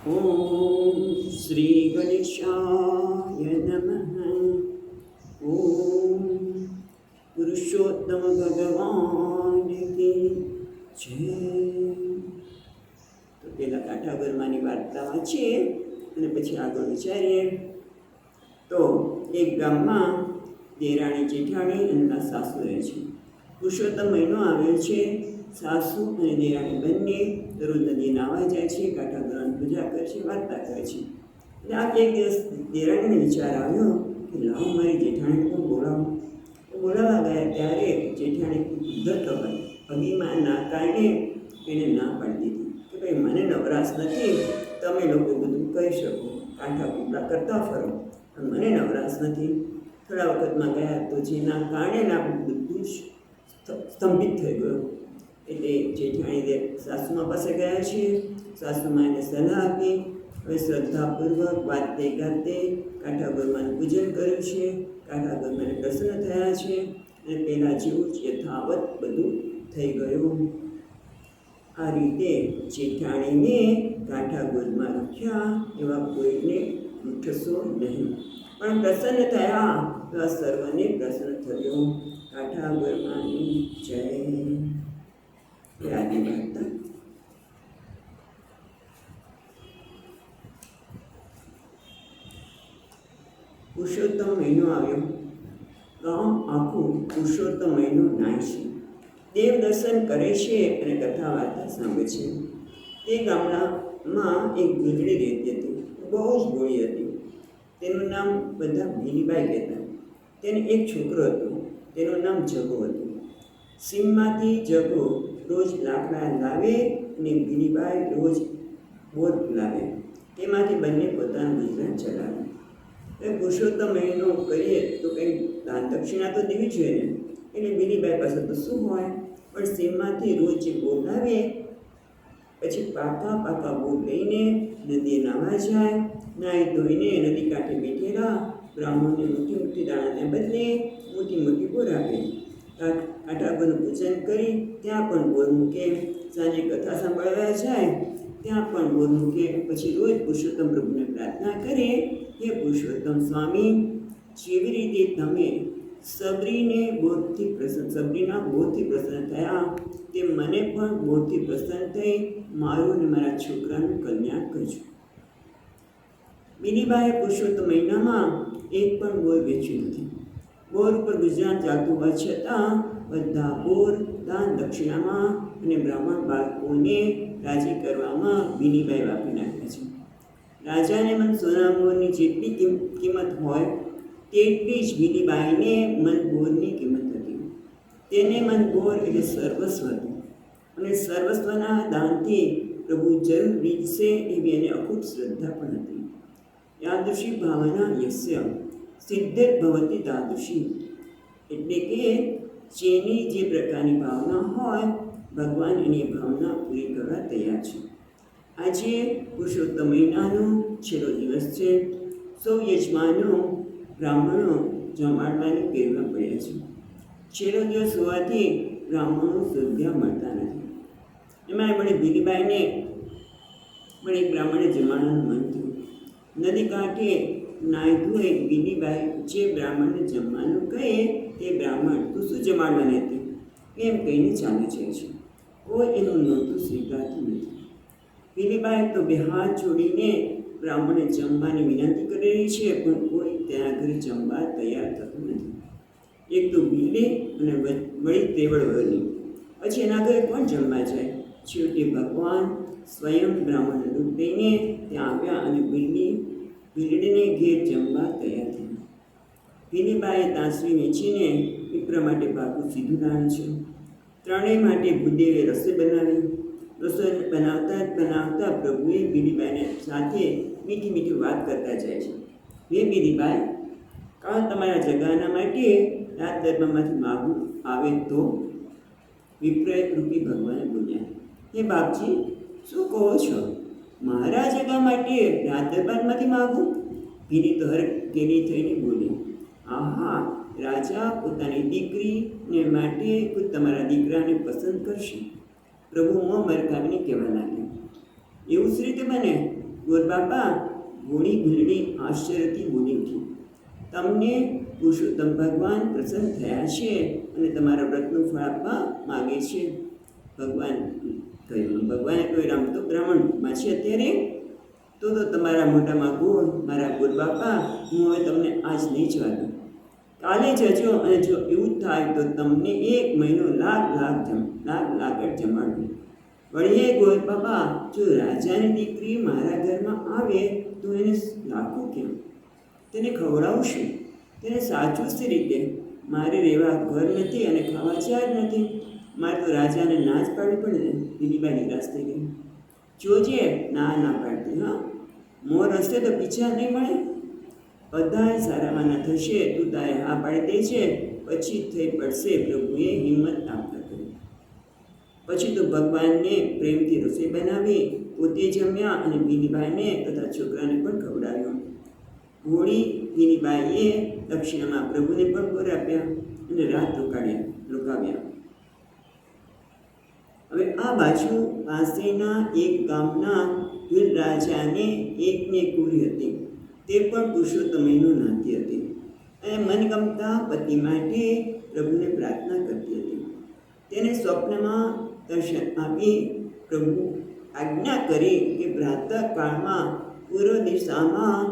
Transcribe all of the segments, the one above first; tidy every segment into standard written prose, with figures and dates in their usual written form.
ઓમ શ્રી ગણેશાય નમઃ. ઓમ પુરુષોત્તમ ભગવાન કી જય. તો પેલા કાઠાગરમાંની વાર્તા વાંચીએ અને પછી આગળ વિચારીએ. તો એક ગામમાં દેરાણી જેઠાણી અને એમના સાસુ રહે છે. પુરુષોત્તમ મહિનો આવ્યો છે. સાસુ અને દેરાણી બંને દરરોજ નદી નાહવા જાય છે, કાઠાગરની પૂજા કરે છે, વાર્તા કરે છે. એટલે આ એક દિવસ દેરાણીને વિચાર આવ્યો કે લાવો મારી જેઠાણી પણ બોલાવો. બોલાવવા ગયા ત્યારે જેઠાણી ઉદ્ધત હોય, અભિમાનના કારણે એને ના પાડી દીધી કે ભાઈ મને નવરાશ નથી, તમે લોકો બધું કહી શકો, કાંઠા કૂપડા કરતા ફરો, પણ મને નવરાશ નથી. થોડા વખતમાં ગયા તો જેના કારણે બધું સ્તંભિત થઈ ગયું. એટલે જેઠાણી સાસુમા પાસે ગયા છે. સાસુમાં એને સલાહ આપી. હવે શ્રદ્ધાપૂર્વક વાતે ગાતે કાઠાગરમાનું પૂજન કર્યું છે. કાઠાગરમાને પ્રસન્ન થયા છે અને પહેલાં જેવું જ યથાવત બધું થઈ ગયું. આ રીતે જેઠાણીને કાઠાગરમાં રખ્યા એવા કોઈને રૂઠશો નહીં, પણ પ્રસન્ન થયા એવા સર્વને પ્રસન્ન થયું. કાઠાગરમાની જય. યાદી વાર્તા. પુરુષોત્તમ મહિનો આવ્યો. ગામ આખું પુરુષોત્તમ મહિનો નાય છે, દેવ દર્શન કરે છે અને કથા વાર્તા સાંભળે છે. તે ગામડામાં એક ગૃહિણી રહેતી હતી, બહુ જ ભોળી હતી. તેનું નામ બધા ભીલીબાઈ કહેતા. તેને એક છોકરો હતો, તેનું નામ જગો હતું. સીમમાંથી જગો રોજ લાકડા લાવે અને ભીલીબાઈ રોજ બોર લાવે. તેમાંથી બંને પોતાનું ગુજરાન ચલાવે. પુરુષોત્તમ મહિનો કરીએ તો કંઈક દાન દક્ષિણા તો દેવી જોઈએ ને. એટલે ભીલીબાઈ પાસે તો શું હોય, પણ સીમમાંથી રોજ જે બોર લાવે, પછી પાકા બોર લઈને નદીએ નાહવા જાય. નાહી ધોઈને નદી કાંઠે બેઠેલા બ્રાહ્મણને મોટી દાણાને બદલે મોટી બોર આપે. કાઠાગરનું પૂજન કરી ત્યાં પણ બોર મૂકે. સાંજે કથા સાંભળવા જાય ત્યાં પણ બોર મૂકે. પછી રોજ પુરુષોત્તમ પ્રભુને પ્રાર્થના કરે, હે પુરુષોત્તમ સ્વામી, જેવી રીતે તમે સબરીના બોરથી પ્રસન્ન થયા, તે મને પણ બોરથી પ્રસન્ન થઈ મારું અને મારા છોકરાનું કલ્યાણ કરજો. ભીલીબાઈએ પુરુષોત્તમ મહિનામાં એક પણ બોર વેચ્યું નથી. બોર ઉપર ગુજરાન ચાલતું હોવા છતાં બધા બોર દાન દક્ષિણામાં અને બ્રાહ્મણ બાળકોને રાજી કરવામાં ભીલીબાઈ વાપરી નાખ્યા છે. રાજાને મન સોના બોરની જેટલી કિંમત હોય તેટલી જ ભીલીબાઈને મન બોરની કિંમત હતી. તેને મન બોર એટલે સર્વસ્વ હતું અને સર્વસ્વના દાનથી પ્રભુ જરૂર રીઝશે એવી એને અખૂટ શ્રદ્ધા પણ હતી. યાદૃશી ભાવના યસ્ય સિદ્ધેર ભવતી તાદૃશી, એટલે કે જેની જે પ્રકારની ભાવના હોય ભગવાન એની ભાવના પૂરી કરવા તૈયાર છે. આજે પુરુષોત્તમ મહિનાનો છેલ્લો દિવસ છે. સૌ યજમાનો બ્રાહ્મણો જમાડવાની પ્રેરણા પડ્યા છે. છેલ્લો દિવસ હોવાથી બ્રાહ્મણો શોધ્યા મળતા નથી. એમાં મને ભીલીબાઈને પણ એક બ્રાહ્મણે જમાડવાનું મન થયું. નદી કાંઠે નાહી ધોઈ ભીલીબાઈ જે બ્રાહ્મણને જમવાનું કહે તે બ્રાહ્મણ તું શું જમાડવાની હતી એમ કહીને ચાલી જાય છે. કોઈ એનું નહોતું સ્વીકારતું નથી. ભીલીબાઈ તો બે હાથ જોડીને બ્રાહ્મણને જમવાની વિનંતી કરી રહી છે, પણ કોઈ તેના ઘરે જમવા તૈયાર થતું નથી. એક તો ભીલી અને વળી તેવડ વળી, પછી એના ઘરે કોણ જમવા જાય? છેવટે ભગવાન સ્વયં બ્રાહ્મણ રૂપ લઈને ત્યાં આવ્યા અને ભીલડીને ઘેર જમવા તૈયાર થયા. ભીલીબાઈએ તાંસરી વેચીને વિપ્ર માટે પાકું સીધું લાવ્યું છે. ત્રણેય માટે ભૂદેવે રસોઈ બનાવી. રસોઈ બનાવતા પ્રભુએ ભીલીબાઈને સાથે મીઠી વાત કરતા જાય છે. હે ભીલીબાઈ, કાલ તમારા જગાના માટે રાત દરબારમાંથી માગવું આવે તો? વિપ્રય રૂપી ભગવાને બોલ્યા, હે બાપજી, શું કહો છો? મારા જગા માટે રાત દરબારમાંથી માગવું? ભીલી તો હરકેલી થઈને બોલી, આહા, રાજા પોતાની દીકરીને માટે કોઈ તમારા દીકરાને પસંદ કરશે. પ્રભુ મોં મરકાવીને કહેવા લાગ્યા, એવું જ રીતે બને? ગોરબાપા ઘોડી ભીલડી આશ્ચર્યથી બોલી ઉઠી, તમને પુરુષોત્તમ ભગવાન પ્રસન્ન થયા છે અને તમારા વ્રતનું ફળ આપવા માગે છે. ભગવાને કહ્યું, રામ તો બ્રાહ્મણમાં છે અત્યારે, તો તમારા મોઢામાં ગોળ, મારા ગોરબાપા, હું હવે તમને આજ નહીં જવા દઉં. કાલે જજો, અને જો એવું થાય તો તમને 1 મહિનો લાખ જમાડું. વળી હે ગોરબાપા, જો રાજાની દીકરી મારા ઘરમાં આવે તો એને રાખું કેમ? તેને ખવડાવું શું? તેને સાચું સી રીતે? મારે રહેવા ઘર નથી અને ખાવા ચાર નથી. મારે તો રાજાને ના જ પાડવી પડે ને. દિલીબાઈ નિરાશ થઈ ગઈ. જોજે, ના પાડતી. હા, મોર હશે તો પીછા નહીં મળે. બધાય સારાવાના થશે, તું તારે હા પાડી દે છે, પછી થઈ પડશે. પ્રભુએ હિંમત આપતા કરી. પછી તો ભગવાનને પ્રેમથી રસોઈ બનાવી, પોતે જમ્યા અને ભીલીબાઈને તથા છોકરાને પણ ખવડાવ્યો. હોળી ભીલીબાઈએ દક્ષિણામાં પ્રભુને પણ ભોર આપ્યા અને રાત રોકાવ્યા. હવે આ બાજુ પાસેના એક ગામના ભીલ રાજાને એકને કુરી હતી. તે પણ પુરુષોત્તમયનો નાતી હતી અને મનગમતા પતિ માટે પ્રભુને પ્રાર્થના કરતી હતી. તેને સ્વપ્નમાં દર્શન આપી પ્રભુ આજ્ઞા કરી કે પ્રાતઃકાળમાં પૂર્વ દિશામાં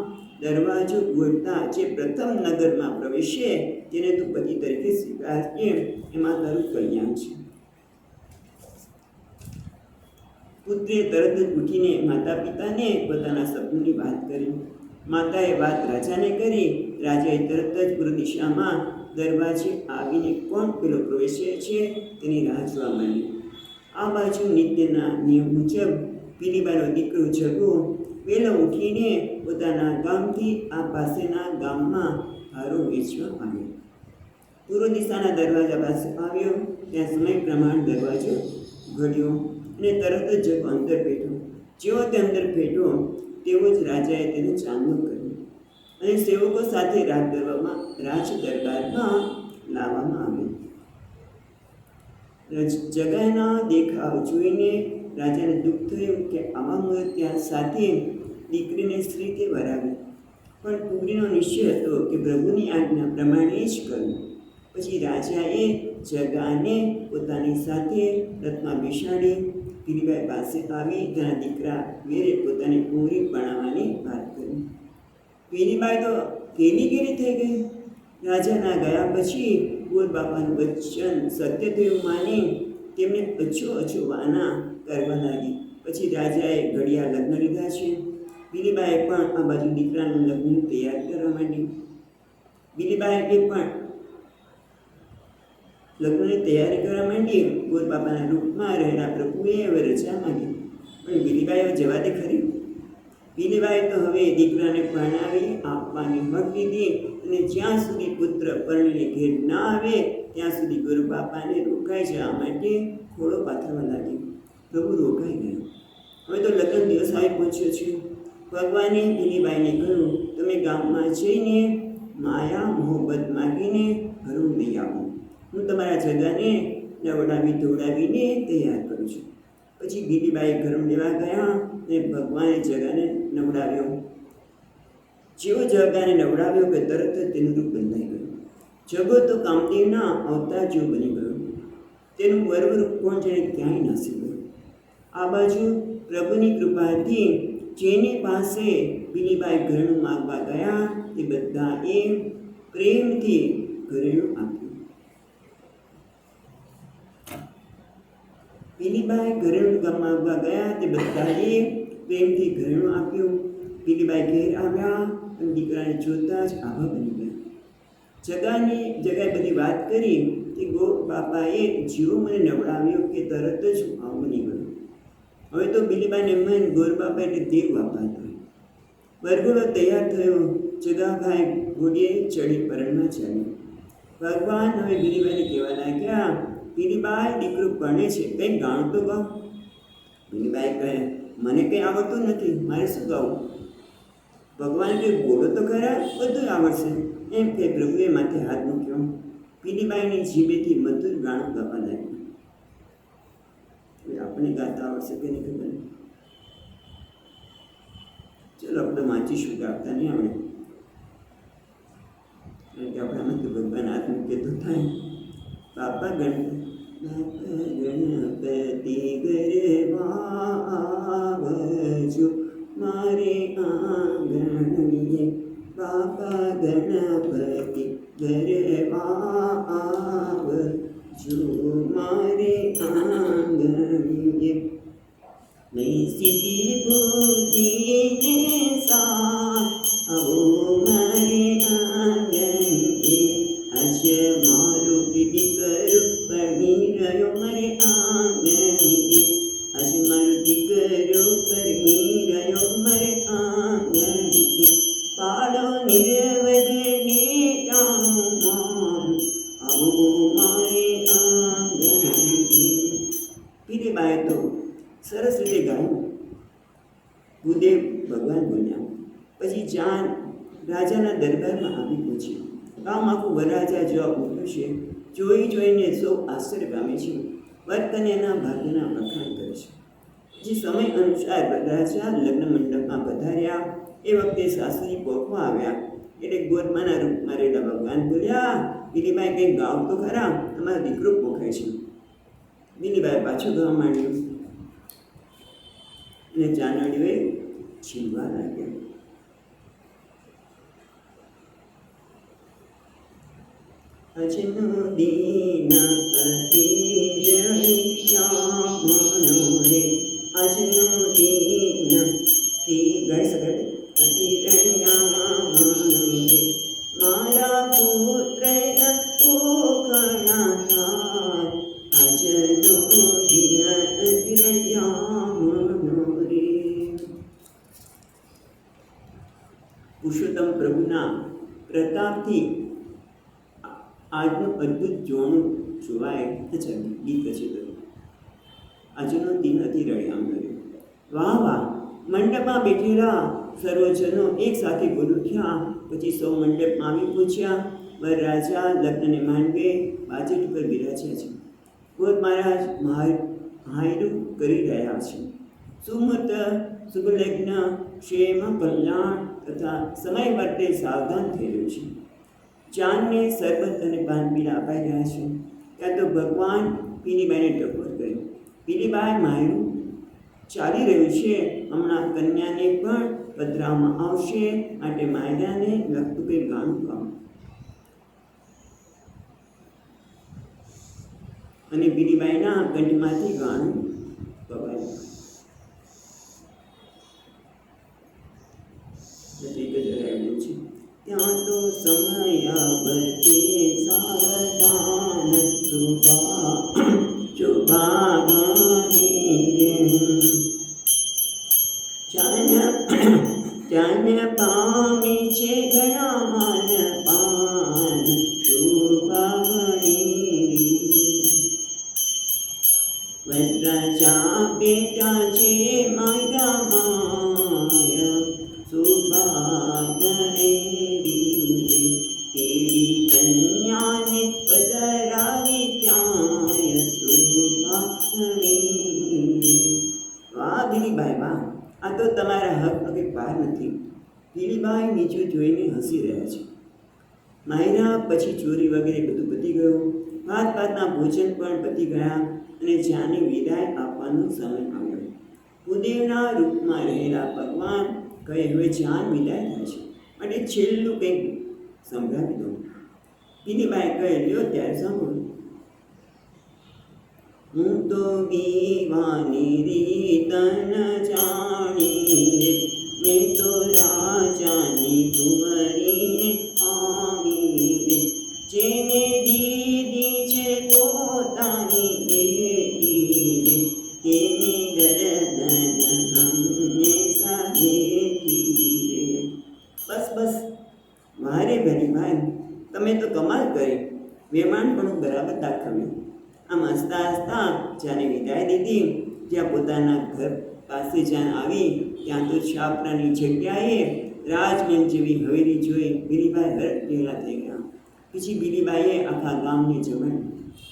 દરવાજો ખોલતા જે પ્રથમ નગરમાં પ્રવેશે તેને તું પતિ તરીકે સ્વીકારજે, એમાં તારું કલ્યાણ છે. પુત્રીએ તરત જ ઉઠીને માતા પિતાને પોતાના સપનની વાત કરી. માતાએ વાત રાજાને કરી. રાજાએ તરત જ પૂર્વ દિશામાં દરવાજે આવીને કોણ પેલો પ્રવેશે છે તેની રાહ જોવા માંડી. આ બાજુ નિત્યના નિયમ મુજબ ભીલીબાઈનો દીકરો જગો વહેલો ઉઠીને પોતાના ગામથી આ પાસેના ગામમાં હારો વેચવા આવ્યો. પૂર્વ દિશાના દરવાજા પાસે આવ્યો. ત્યાં સમય પ્રમાણે દરવાજો ઘડ્યો અને તરત જ જગો અંદર બેઠો. જેવો તે અંદર બેઠો તેવો જ રાજાએ તેને ચાંદલો કર્યો અને સેવકો સાથે રાજ દરબારમાં લાવવામાં આવ્યો. જગાના દેખાવ જોઈને રાજાને દુઃખ થયું કે આવા મૂર્ત્યા સાથે દીકરીને સ્ત્રી તે વરાવી. પણ કુંવરીનો નિશ્ચય હતો કે પ્રભુની આજ્ઞા પ્રમાણે જ કરવું. પછી રાજાએ જગાને પોતાની સાથે રથમાં બેસાડી ભીલીબાઈ પાસે આવી તેના દીકરા વેરે પોતાની કુંવરી બનાવવાની વાત કરી. ભીલીબાઈ તો કેલી થઈ ગઈ. રાજાના ગયા પછી ગોરબાપાનું વચન સત્ય થયું માની તેમને અછો વાના કરવા લાગી. પછી રાજાએ ઘડિયા લગ્ન લીધા છે. ભીલીબાઈએ પણ આ બાજુ દીકરાનું લગ્નની તૈયારી કરવા માંડી. ભીલીબાઈએ પણ લગ્નની તૈયારી કરવા માંડી. ગોરબાપાના રૂપમાં રહેલા પ્રભુએ હવે રજા માંગી, પણ ભીલીબાઈએ જવા દે ખરી. ભીલીબાઈએ તો હવે દીકરાને પરણાવી આપવાની હક લીધી અને જ્યાં સુધી પુત્ર પરણીને ઘેર ના આવે ત્યાં સુધી ગોરબાપાને રોકાઈ જવા માટે ખોળો પાથરવા લાગી. પ્રભુ રોકાઈ ગયા. હવે તો લગ્ન દિવસ આવી પહોંચ્યો છે. ભગવાને ભીલીબાઈને કહ્યું, તમે ગામમાં જઈને માયા મોહબ્બત માગીને ઘરું લઈ આવો. હું તમારા જગાને નવડાવી ધોવડાવીને તૈયાર કરું છું. પછી ભીલીબાઈ ઘરમ લેવા ગયા અને ભગવાને જગાને નવડાવ્યો. જેવો જગાને નવડાવ્યો કે તરત જ તેનું રૂપ બદલાઈ ગયું. જગો તો કામદેવના અવતાર જેવો બની ગયો. તેનું વરરૂપ કોણ જેને ક્યાંય નાસી ગયું. આ બાજુ પ્રભુની કૃપાથી જેની પાસે ભીલીબાઈ ઘરેણું માગવા ગયા તે બધાએ પ્રેમથી ઘરેણું આપ્યું. ભીલીબાઈ ઘરેણું માગવા ગયા તે બધાએ પ્રેમથી ઘરેણું આપ્યું. ભીલીબાઈ ઘેર આવ્યા અને દીકરાને જોતા જ આભા બની ગયા. જગાએ બધી વાત કરી કે ગોરબાપાએ જેવો મને નવડાવ્યો કે તરત જ હું આવું બની ગયો. હવે તો ભીલીબાઈને મન ગોરબાપા એટલે દેવ બાપા હતા. વરઘોડો તૈયાર થયો. જગાભાઈ ઘોડીએ ચડી પરણમાં ચાલ્યો. ભગવાન હવે ભીલીબાઈને કહેવા લાગ્યા, ભીલીબાઈ દીકરો ભણે છે, કંઈ ગાણું તો ગાવ. ભીલીબાઈ કહે, મને કંઈ આવડતું નથી, મારે શું ગાવું? ભગવાન કે બોલો તો ખરા, બધું આવડશે. એમ કે પ્રભુએ માથે હાથ મૂક્યો. ભીલીબાઈની જીભેથી મધુર ગાણું ગાવા લાગ્યું. આપણે ગાતા આવડશે કે નહીં ખબર. ચલો આપણે વાંચીશું કે આપતા નહીં આવડે, કારણ કે આપણામાં તો ભગવાન હાથ મૂકે તો થાય. બાપા ગણપતિ ગરબા આવજો મારે આંગણીએ, બાપા ગણપતિ ગરબા આવજો મારે આંગણીએ. નહીં સીધી બુદ્ધિને સાથ આવો મારે આંગણીએ. આજ મારો દીકરો પરણી રહ્યો મારે આંગણીએ, આજ મારો દીકરો પરણી રહ્યો મારે આંગણીએ. પાડો નિર્વગને ટાણું મારું આવો મારે આંગણીએ. પીલીબાઈએ તો સરસ રીતે ગાયું. ભૂદેવ ભગવાન બોલ્યા. પછી ચાંદ રાજાના દરબારમાં આવી પહોંચ્યો. ગામ આખું વરરાજા જવાબ ઉઠ્યો છે. જોઈને સૌ આશ્ચર્ય પામે છે. વરકન્યાના ભાગ્યના વખાણ કરે છે. જે સમય અનુસાર વરરાજા લગ્ન મંડપમાં પધાર્યા એ વખતે સાસુજી પોખવા આવ્યા એટલે ગોરમાના રૂપમાં રહેલા ભગવાન બોલ્યા, પીલીબાઈ કંઈક ગાવ તો ખરા, તમારો દીકરો પોખાય છે. પીલીબાઈ પાછો ગાવા માંડ્યું અને ચાંદડીઓએ છીનવા લાગ્યા. અજનો દીન અતિ રણિયામનો રે, અજનો દીન તે ગાઈ શકાય અતિ રણિયામનો રે, મારા પુત્રના પોખણા થાય, અજનો દીન અતિ રણિયામનો રે. પુરુષોત્તમ પ્રભુના પ્રતાપથી આજનું અદ્ભુત જોણું જોવાય. ગીત છે આજનો દિન અતિ રળિયામ રહ્યો. વાહ વાહ. મંડપમાં બેઠેલા સર્વજનો એક સાથે બોલું થયા. પછી સૌ મંડપમાં આવી પૂછ્યા. વરરાજા લગ્નને માંડવે બાજેટ ઉપર બિરાજ્યા છે. ગોર મહારાજ હાયરું કરી રહ્યા છે. સુમૂર્ત શુભ લગ્ન ક્ષેમ કલ્યાણ તથા સમય વર્તે સાવધાન થઈ રહ્યું છે. ચાંદને શરબત અને પાન પીલા અપાઈ રહ્યા છે. ત્યાં તો ભગવાન પીલીબાઈને ટકોર કરી. પીલીબાઈ માયરું ચાલી રહ્યું છે. હમણાં કન્યાને પણ પધરાવવામાં આવશે, માટે માયરાને લગતું કંઈ ગાણું ગાવ. અને પીલીબાઈના કંઠમાંથી ગાણું ગવાયું. ત્યાં તો સમય વર્તે સાવધાન ચાન પામી છે ઘણા માન પાન શુભાગણી. વરરાજા બેટા છે મારા માય શુભાગણી. તેરી કન્યાને પધરાવી ત્યાં શુભાગણી. વાહ પીલીબાઈ વાહ, આ તો તમારા હકનો કંઈ પાર નથી. પીલીબાઈ નીચું જોઈને હસી રહ્યા છે. માયરા પછી ચોરી વગેરે બધું પતી ગયું. ભાતના ભોજન પણ પતી ગયા અને જ્યાંને વિદાય આપવાનો સમય આવ્યો. ભૂદેવના રૂપમાં રહેલા ભગવાન કહે હવે જ્યાં વિદાય થાય છે, માટે છેલ્લું કંઈક સંભળાવી દો. પીલીબાઈ કહે લ્યો ત્યારે સાંભળો. હું તો વિવાની રીત ન જાણી, મેં તો રાજાની કુંવરીને આવી રે, જેને દીદી છે પોતાની બેટી રે, તેની ગરદન હંમેશા બેઠી રે. બસ બસ વારે ભરી ભાઈ, તમે તો કમાલ કરી. મહેમાન પણ બરાબર દાખવ્યું. આમ હસતા હસતા જ્યાંને વિદાય દીધી, જ્યાં પોતાના ઘર પાસે જ્યાં આવી ત્યાં તો છાપરાની જગ્યાએ રાજમહેલ જેવી હવેલી જોઈ પીલીબાઈ હરખેલા થઈ ગયા. પછી પીલીબાઈએ આખા ગામને જમાડ્યું,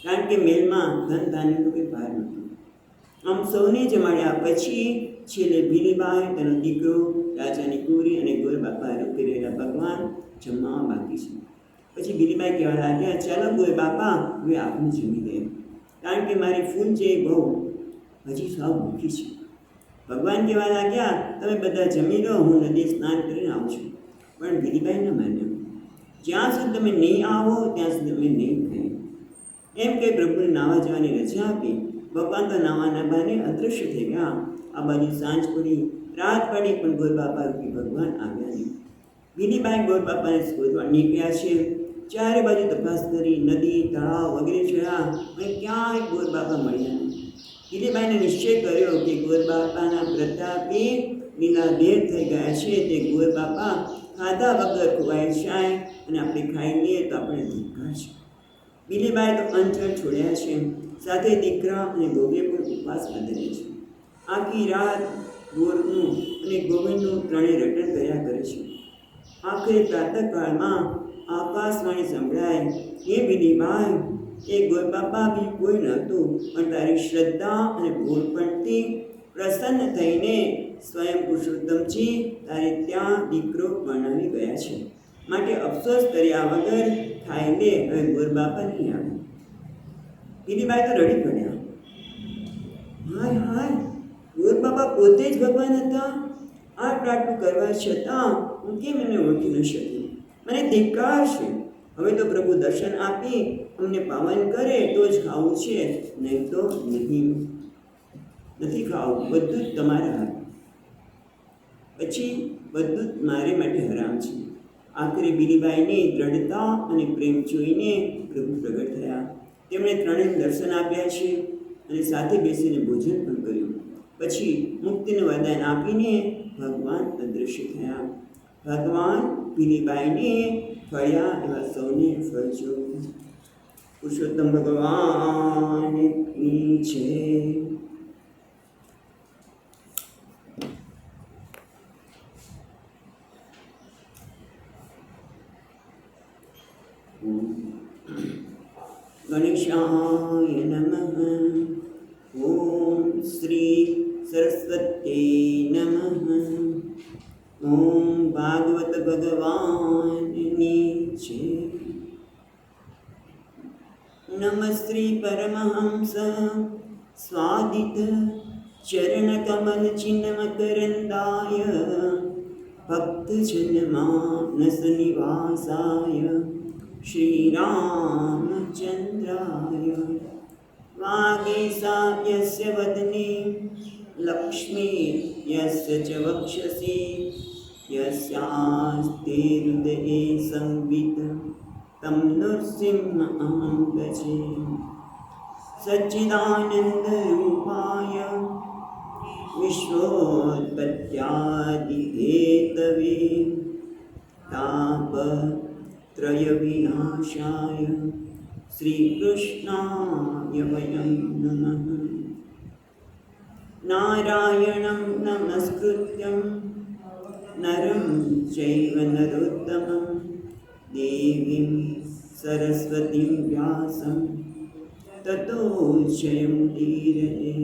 કારણ કે મહેલમાં ધન ધાન્યનો કંઈ ભાર નહોતો. આમ સૌને જમાડ્યા પછી છેલ્લે ભીલીબાઈ, તેનો દીકરો, રાજાની કુરી અને ગોર બાપા રૂપે રહેલા ભગવાન જમવા બાકી છે. પછી ભીલીબાઈ કહેવા લાગ્યા, ચાલો ગોર બાપા, હવે આપણે જમી લઈએ, કારણ કે મારી ફૂલ છે બહુ હજી સાવ ભૂખી છે. ભગવાન કહેવા લાગ્યા, તમે બધા જમી લો, હું નદી સ્નાન કરીને આવું છું. પણ ભીલીબાઈ ન માન્યો. જ્યાં સુધી તમે નહીં આવો ત્યાં સુધી તમે નહીં ખાઈ. એમ કે પ્રભુને નાવા જવાની રજા આપી. ભગવાન તો નાવાના બહાને અદૃશ્ય થઈ ગયા. આ બાજુ સાંજ પડી, રાત પડી, પણ ગોર બાપા રૂપી ભગવાન આવ્યા નહીં. ભીલીબાઈ ગોર બાપાને શોધવા નીકળ્યા છે. ચારે બાજુ તપાસ કરી, નદી, તળાવ વગેરે જોયા, પણ ક્યાંય ગોર બાપા મળ્યા નહીં. ભીલીબાઈને નિશ્ચય કર્યો કે ગોર બાપાના પ્રતાપે લીલાધેર થઈ ગયા છે. તે ગોર બાપા ખાધા વગર ખોવાય જાય અને આપણે ખાઈ લઈએ તો આપણે ધિક્કાર છે. ભીલીબાઈ તો અંચળ છોડ્યા છે, સાથે દીકરા અને ગોગે પણ ઉપવાસ આદરે છે. આખી રાત ગોરનું અને ગોવિંદનું ત્રણેય રટણ કર્યા કરે છે. આખરે પ્રાતઃકાળમાં આકાશવાણી સંભળાય, હે ભીલીબાઈ, એ ગોર બાપા બી કોઈ નહોતું, પણ તારી શ્રદ્ધા અને ભોળપણથી પ્રસન્ન થઈને સ્વયં પુરુષોત્તમજી તારે ત્યાં દીકરો બનાવી ગયા છે. માટે અફસોસ કર્યા વગર ખાઈ લે, હવે ગોર બાપા નહીં આવે. ભીલીબાઈ તો રડી પડ્યા. હાય હાય, ગોર બાપા પોતે જ ભગવાન હતા. આટલું કરવા છતાં હું કેમ એમને ઓળખી ન શકી? મને ધિક્કાર છે. હવે તો પ્રભુ દર્શન આપી અમને પાવન કરે તો જ ખાવું છે, નહીં તો નથી ખાવું. બધું જ તમારા હાથ. પછી બધું જ મારે માટે હરામ છે. આખરે ભીલીબાઈની દ્રઢતા અને પ્રેમ જોઈને પ્રભુ પ્રગટ થયા. તેમણે ત્રણેય દર્શન આપ્યા છે અને સાથે બેસીને ભોજન પણ કર્યું. પછી મુક્તિનું વરદાન આપીને ભગવાન અદૃશ્ય થયા. ભગવાન ભીલીબાઈને ફળ્યા એવા સૌને ફળજો. પુરુષોત્તમ ભગવાન કી જય. ગણેશાય નમઃ. ઓમ શ્રી સરસ્વતી નમઃ. ઓમ ભાગવત ભગવાનની જય. નમસ્ત્રી પરમહંસ સ્વાદિત ચરણકમલ ચિન્મકરંદાય ભક્તજનમાનસ નિવાસાય શ્રીરામચંદ્રાય. વાગીસા યસ્ય વદને લક્ષ્મી યસ્ય ચ વક્ષસી યસ્યાસ્તે હૃદયે સંવિત તમ નૃસિંહં ભજે. સચ્ચિદાનંદરૂપાય વિશ્વોત્પત્યાદિહેતવે તાપત્રય વિનાશાય શ્રીકૃષ્ણાય વયં નમઃ. નારાયણં નમસ્કૃત્યં નરં ચૈવ નરોત્તમં દેવીં સરસ્વતીં વ્યાસં તતો જયમુદીરયે.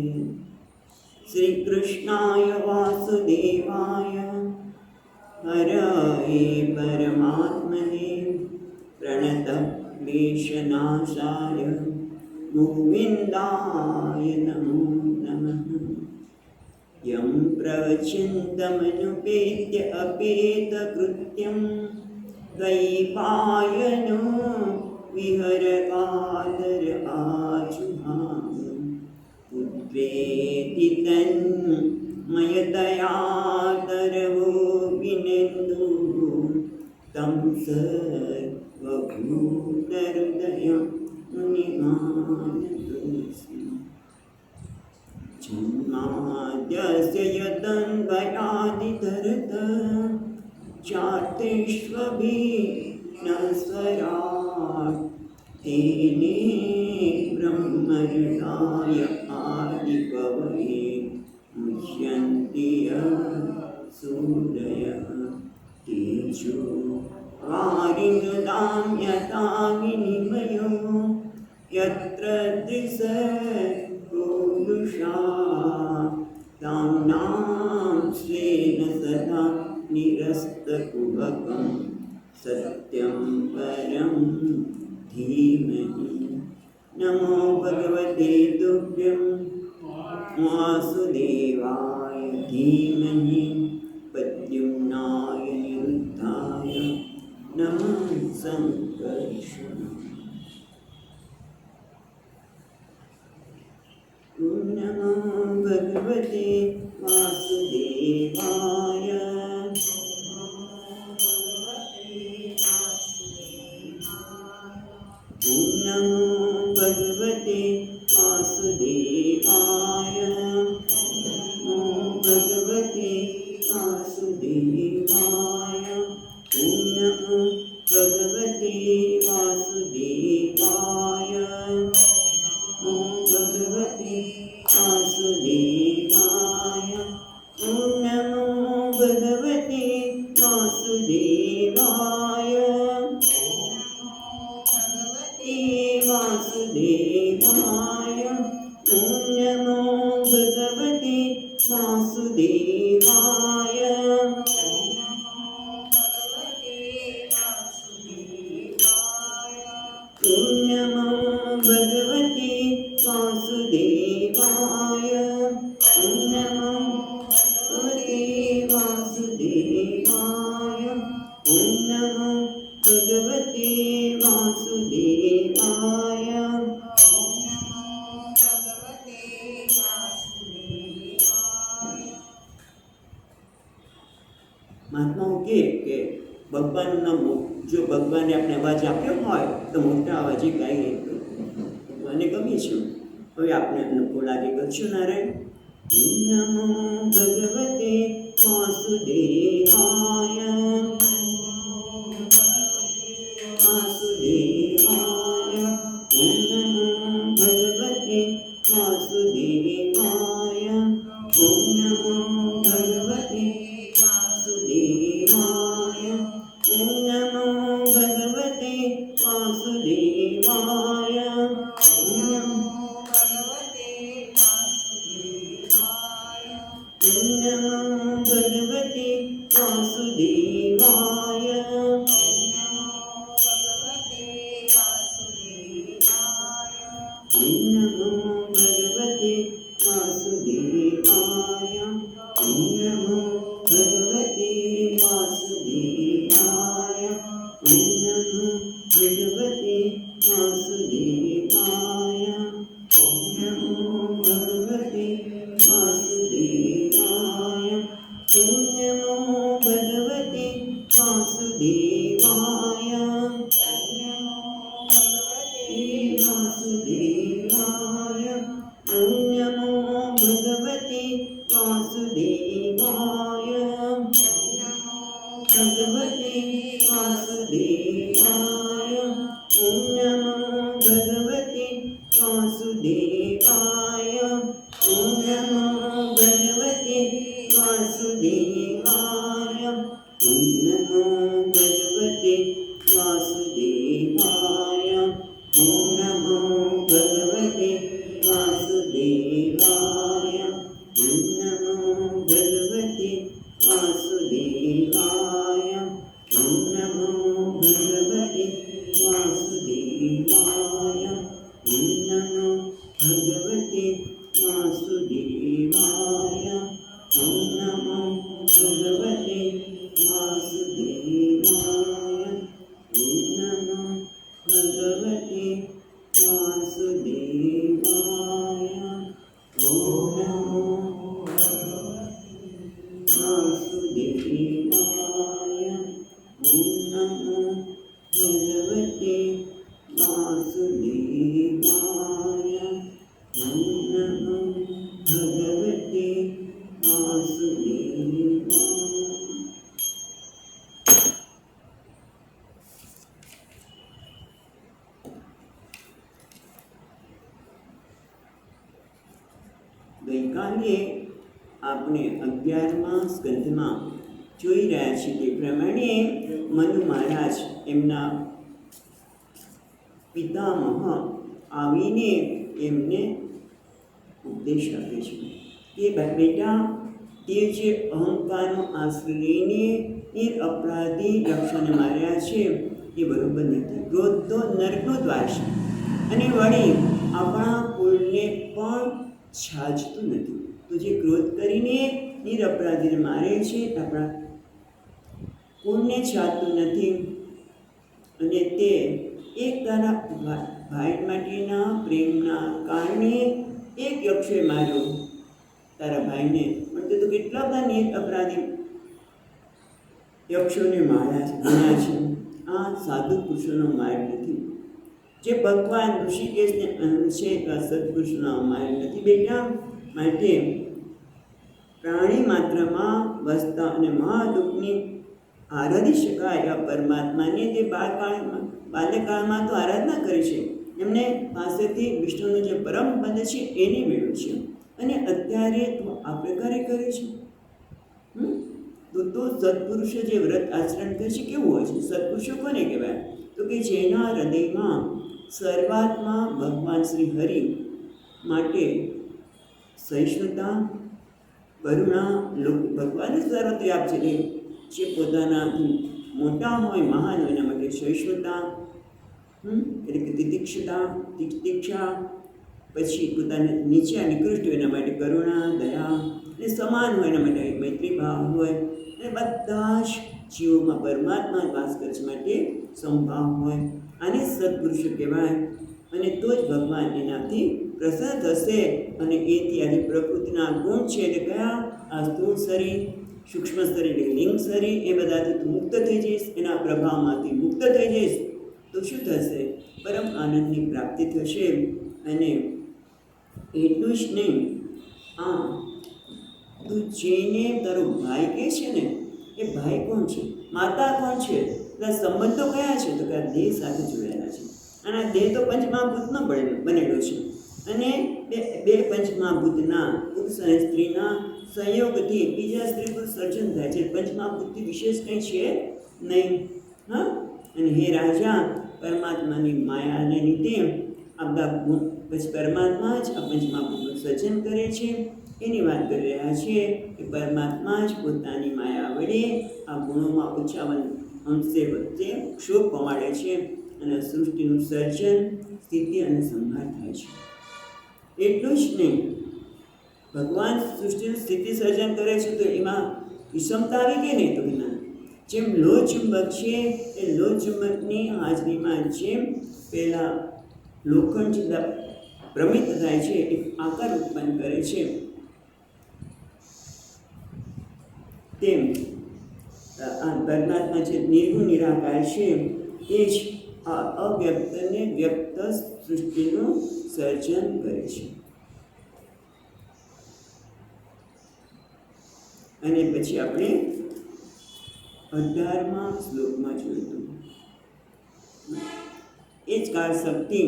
શ્રીકૃષ્ણાય વાસુદેવાય હરયે પરમાત્મને પ્રણતક્લેશનાશાય ગોવિંદાય નમો નમઃ. યં પ્રવચन्तમનુપેત્ય અપેતકૃત્યં દ્વૈપાયનો વિહરકાદર આજુહાવ. પુત્રેતિ તન્મયતયાતરવો વિનેन्दુ तं સર્વભૂતહૃદયં નિમાનતોऽસ્મि. જન્માદ્યસ્ય યતન્વયાदितरतः चार्तेष्वभिघ्नस्वराट् तेने ब्रह्महृदाय आदिकवये मुह्यन्ति सूरयः. तेजो वारिमृदां यथा विनिमयो यत्र त्रिसर्गो वृषा ताम्नां स्वेन सदा निरस्तकुहकं सत्यं परं धीमहि। नमो भगवते तुभ्यं वासुदेवाय धीमहि प्रद्युम्नाय निरुद्धाय नमः संकर्षणाय। नमो भगवते वासुदेवाय। नमो भगवते वासुदेवाय। नमो भगवते वासुदेवाय। नमो भगवते वासुदेवाय। नमो भगवते वासुदेवाय। नमो भगवते वासुदेवाय। वासुदेवाय। नमो भगवते वासुदेवाय। नमो भगवते वासुदेवाय। नमो भगवते वासुदेवाय। नमो भगवते वासुदेवाय। મહાત્માઓ કહે કે ભગવાનનું નામ જો ભગવાને આપણે અવાજ આપ્યો હોય તો મોટા અવાજે ગાઈએ તો ભગવાનને ગમે છે. હવે આપણે અનુકૂળ લાગે કરશું નારાયણ. નમો ભગવતે વાસુદેવાય. વાસુદેવાય. નમો ભગવતે વાસુદેવાય. નમો ભગવતે वासुदेवाय. नमो भगवते वासुदेवाय. नमो भगवते वासुदेवाय. नमो भगवते वासुदेवाय. नमो भगवते वासुदेवाय. नमो भगवते वासुदेवाय. नमो भगवते वासुदेवाय. नमो भगवते वासुदेवाय. नमो भगवते वासुदेवाय. नमो भगवते वासुदेवाय. नमो भगवते वासुदेवाय. नमो भगवते वासुदेवाय. भगवते वासुदेवाय. नमो भगवते वासुदेवाय. नमो भगवते वासुदेवाय. नमो भगवते वासुदेवाय. नमो भगवते वासुदेवाय. नमो भगवते वासुदेवाय. नमो भगवते वासुदेवाय. नमो भगवते वासुदेवाय. नमो भगवते वासुदेवाय. नमो भगवते वासुदेवाय. ओम नमो वासुदेवाय. ओम नमो भगवते वासुदेवाय. ओम नमो भगवते वासुदेवाय. ગઈકાલે આપણે 11મા સ્કંધમાં જોઈ રહ્યા છીએ તે પ્રમાણે મનુ મહારાજ એમના પિતામહ આવીને એમને ઉપદેશ આપે છે. કે બેટા તે જે અહંકારનો આશ્રય લઈને નિરપરાધી દક્ષને માર્યા છે એ બરોબર નથી. ક્રોધ તો નરકનો દ્વાર છે અને વળી આપણા કુળને પણ છાજતું નથી. તો જે ક્રોધ કરીને નિરપરાધીને મારે છે આપણા કુળને છાજતું નથી. અને તે એક તારા ભાઈ માટેના પ્રેમના કારણે એક યક્ષે માર્યો તારા ભાઈને, પણ તે તો કેટલા બધા નિરપરાધી યક્ષોને માર્યા છે. આ સાધુ પુરુષોનો માર્ગ નથી. જે ભગવાન ઋષિકેશને છે સત્પુરુષોનો માર્ગ નથી બેટા. માટે પ્રાણી માત્રમાં વસતા અને મહાદુઃખની આરાધી શકાય એવા પરમાત્માને તે બાલ્યકાળમાં તો આરાધના કરી છે. એમને પાસેથી વિષ્ણુનું જે પરમ પદ છે એને મેળવ્યું છે અને અત્યારે તો આ પ્રકારે કરે છે. તો સત્પુરુષો જે વ્રત આચરણ કરે છે કેવું હોય છે? સત્પુરુષો કોને કહેવાય? તો કે જેના હૃદયમાં શરૂઆતમાં ભગવાન શ્રી હરિ માટે સહિષ્ણુતા, કરુણા, ભગવાન સર્વત્ર વ્યાપ છે. જે પોતાના મોટા હોય, મહાન હોય એના માટે સહિષ્ણુતા, એટલે કે તિતિક્ષા, પછી પોતાને નીચે નિકૃષ્ટ હોય એના માટે કરુણા, દયા, અને સમાન હોય એના માટે મૈત્રી ભાવ હોય, અને બધા જ જીવોમાં પરમાત્મા વાસ કરે છે માટે સમભાવ હોય. આને સત્પુરુષો કહેવાય. અને તો જ ભગવાન એનાથી પ્રસન્ન થશે. અને એથી આજે પ્રકૃતિના ગુણ છે એટલે કયા? આ સ્થૂળ શરીર, સૂક્ષ્મ શરીર, લિંગ શરીર, એ બધાથી તું મુક્ત થઈ જઈશ. એના પ્રભાવમાંથી મુક્ત થઈ જઈશ તો શું થશે? પરમ આનંદની પ્રાપ્તિ થશે. અને એટલું જ નહીં, તું જેને તારો ભાઈ કહે છે ને એ ભાઈ કોણ છે? માતા કોણ છે? તારા સંબંધો કયા છે? તો કે આ દેહ સાથે જોડાયેલા છે. અને આ દેહ તો પંચમહાભૂતનો બનેલો છે. અને બે પંચમહાભૂતના પુરુષ અને સ્ત્રીના સંયોગથી બીજા સ્ત્રી પુરુષ સર્જન થાય છે. પંચમહાભૂતથી વિશેષ કંઈ છે નહીં. હા, અને હે રાજા, પરમાત્માની માયાને લીધે આ બધા પછી પરમાત્મા જ આ પંચમહાભૂતનું સર્જન કરે છે. એની વાત કરી રહ્યા છીએ કે પરમાત્મા જ પોતાની માયા વડે આ ગુણોમાં ઓછા અંશે વચ્ચે ક્ષોભ પમાડે છે અને સૃષ્ટિનું સર્જન, સ્થિતિ અને સંહાર થાય છે. એટલું જ નહીં, ભગવાન સૃષ્ટિનું સ્થિતિ સર્જન કરે છે તો એમાં વિષમતા આવી ગઈ નહીં? તો ના. જેમ લોહ ચુંબક છે એ લોહ ચુંબકની હાજરીમાં જેમ પહેલાં લોખંડ ભ્રમિત થાય છે, એક આકાર ઉત્પન્ન કરે છે, તેમ આ પરમાત્મા જે નિર્ગુણ નિરાકાર છે એ જ આ અવ્યક્તને વ્યક્ત સૃષ્ટિનું સર્જન કરે છે. અને પછી આપણે 18મા શ્લોકમાં જોયું એ જ કાળ શક્તિ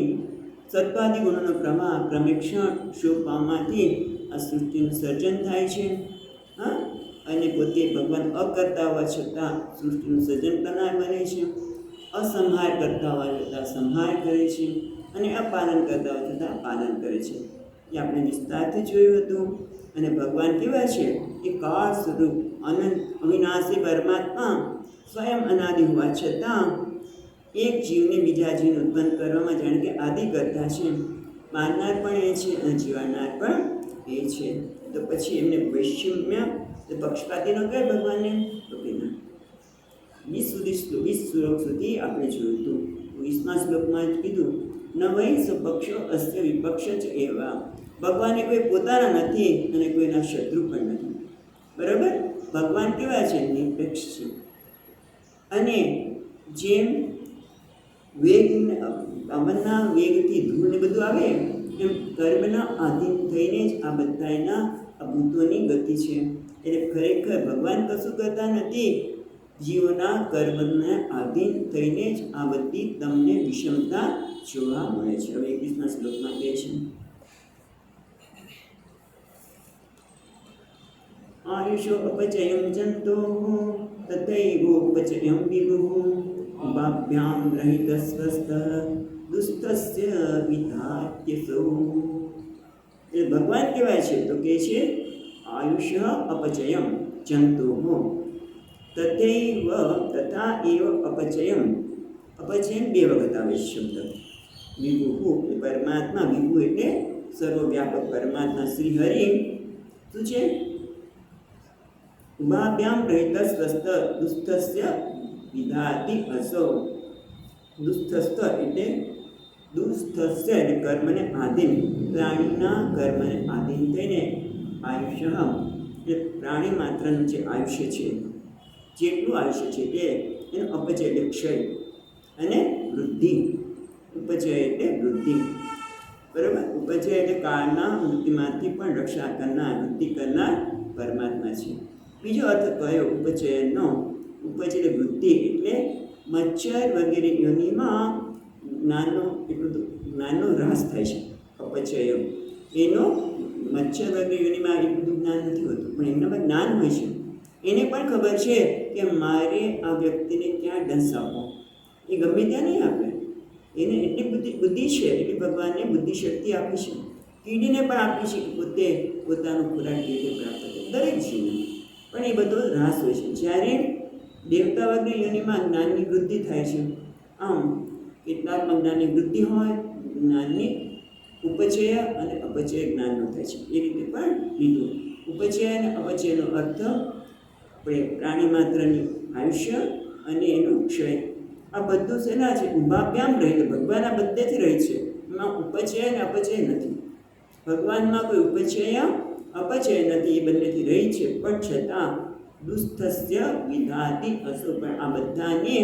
સત્વાદી ગુણોનો પ્રવાહ ક્રમે ક્ષોભ પામવાથી આ સૃષ્ટિનું સર્જન થાય છે. હા, અને પોતે ભગવાન અકર્તા હોવા છતાં સૃષ્ટિનું સર્જન કરનાર બને છે, અસંહાર કરતા હોવા છતાં સંહાર કરે છે, અને અપાલન કરતા હોવા છતાં પાલન કરે છે. એ આપણે વિસ્તારથી જોયું હતું. અને ભગવાન કેવા છે? એ કાળ સ્વરૂપ અનંત અવિનાશી પરમાત્મા સ્વયં અનાદિ હોવા છતાં એક જીવને બીજા જીવને ઉત્પન્ન કરવામાં જાણે કે આદિ કરતા છે. મારનાર પણ એ છે અને જીવાડનાર પણ એ છે. તો પછી એમને વૈષમ્ય પક્ષપાતી ન કહે ભગવાનને? તો કે ના. 20 શ્લોક સુધી આપણે જોયું હતું. 20મા શ્લોકમાં જ કીધું ન વૈ સપક્ષો અસ્ય વિપક્ષ જ એવા. ભગવાને કોઈ પોતાના નથી અને કોઈના શત્રુ પણ નથી. બરાબર? ભગવાન કેવા છે? નિરપેક્ષ છે. અને જેમ પવનના વેગથી ધૂળ ને બધું આવે એમ કર્મના આધીન થઈને જ આ બધાના ભૂતોની ગતિ છે. એટલે ખરેખર ભગવાન કશું કરતા નથી, જીવોના કર્મને આધીન થઈને જ આ બધી તમને વિષમતા જોવા મળે છે. હવે 21મા શ્લોકમાં કહે છે આયુષો અપચયમ જંતો તથૈવોપચયમ વિભુઃ ઉપાભ્યામ રહિત સ્વસ્થ દુષ્ટસ્ય વિધાત્યસો. એટલે ભગવાન કહેવાય છે તો કહે છે આયુષ્ય અપચયમ જંતુઃ તથૈવ તથા એવ અપચયમ. અપચયમ 2 વખત આવે છે શબ્દ. વિભુઃ એ પરમાત્મા, વિભુ એટલે સર્વવ્યાપક પરમાત્મા શ્રી હરિ શું છે? ઉભાભ્યામ રહિત સ્વસ્થ દુસ્થસ્ય વિધાતિ અસો. દુસ્થસ્થ એટલે દુસ્થસ્ય એટલે કર્મને આધીન, પ્રાણીના કર્મને આધીન થઈને આયુષ્ય એટલે પ્રાણી માત્રનું જે આયુષ્ય છે, જેટલું આયુષ્ય છે એ એનો અપચય એટલે ક્ષય અને વૃદ્ધિ. ઉપચય એટલે વૃદ્ધિ, બરાબર. ઉપચય એટલે કાળના વૃત્તિમાંથી પણ રક્ષા કરનાર, વૃદ્ધિ કરનાર પરમાત્મા છે. બીજો અર્થ કયો ઉપચયનો? ઉપચય એટલે વૃદ્ધિ, એટલે મચ્છર વગેરે યોનિમાં જ્ઞાનનો હ્રાસ થાય છે. અપચય એનો મચ્છર વગેરે યોનિમાં એટલું બધું જ્ઞાન નથી હોતું, પણ એમનામાં જ્ઞાન હોય છે. એને પણ ખબર છે કે મારે આ વ્યક્તિને ક્યાં ડંસ આપવો, એ ગમે ત્યાં નહીં આપે. એને એટલી બુદ્ધિ છે, એટલે ભગવાનને બુદ્ધિ શક્તિ આપી છે. કીડીને પણ આપી છે કે પોતે પોતાનો ખોરાક કેવી રીતે પ્રાપ્ત કરે, દરેક જીવને. પણ એ બધો રહાસ હોય છે. જ્યારે દેવતા વગેરે યોનિમાં જ્ઞાનની વૃદ્ધિ થાય છે, આમ કેટલાકમાં જ્ઞાનની વૃદ્ધિ હોય, જ્ઞાનની ઉપચય અને અપચય જ્ઞાનનો થાય છે. એ રીતે પણ લીધું. ઉપચય અને અપચયનો અર્થ આપણે પ્રાણી માત્રની આયુષ્ય અને એનો ક્ષય. આ બધું શેના છે? ઉભાભ્યામ રહે. ભગવાન આ બધેથી રહે છે, એમાં ઉપચય અને અપચય નથી. ભગવાનમાં કોઈ ઉપચય અપચય નથી, એ બંનેથી રહી છે. પણ છતાં દુસ્થસ્ય વિધાતિ અસો. પણ આ બધાને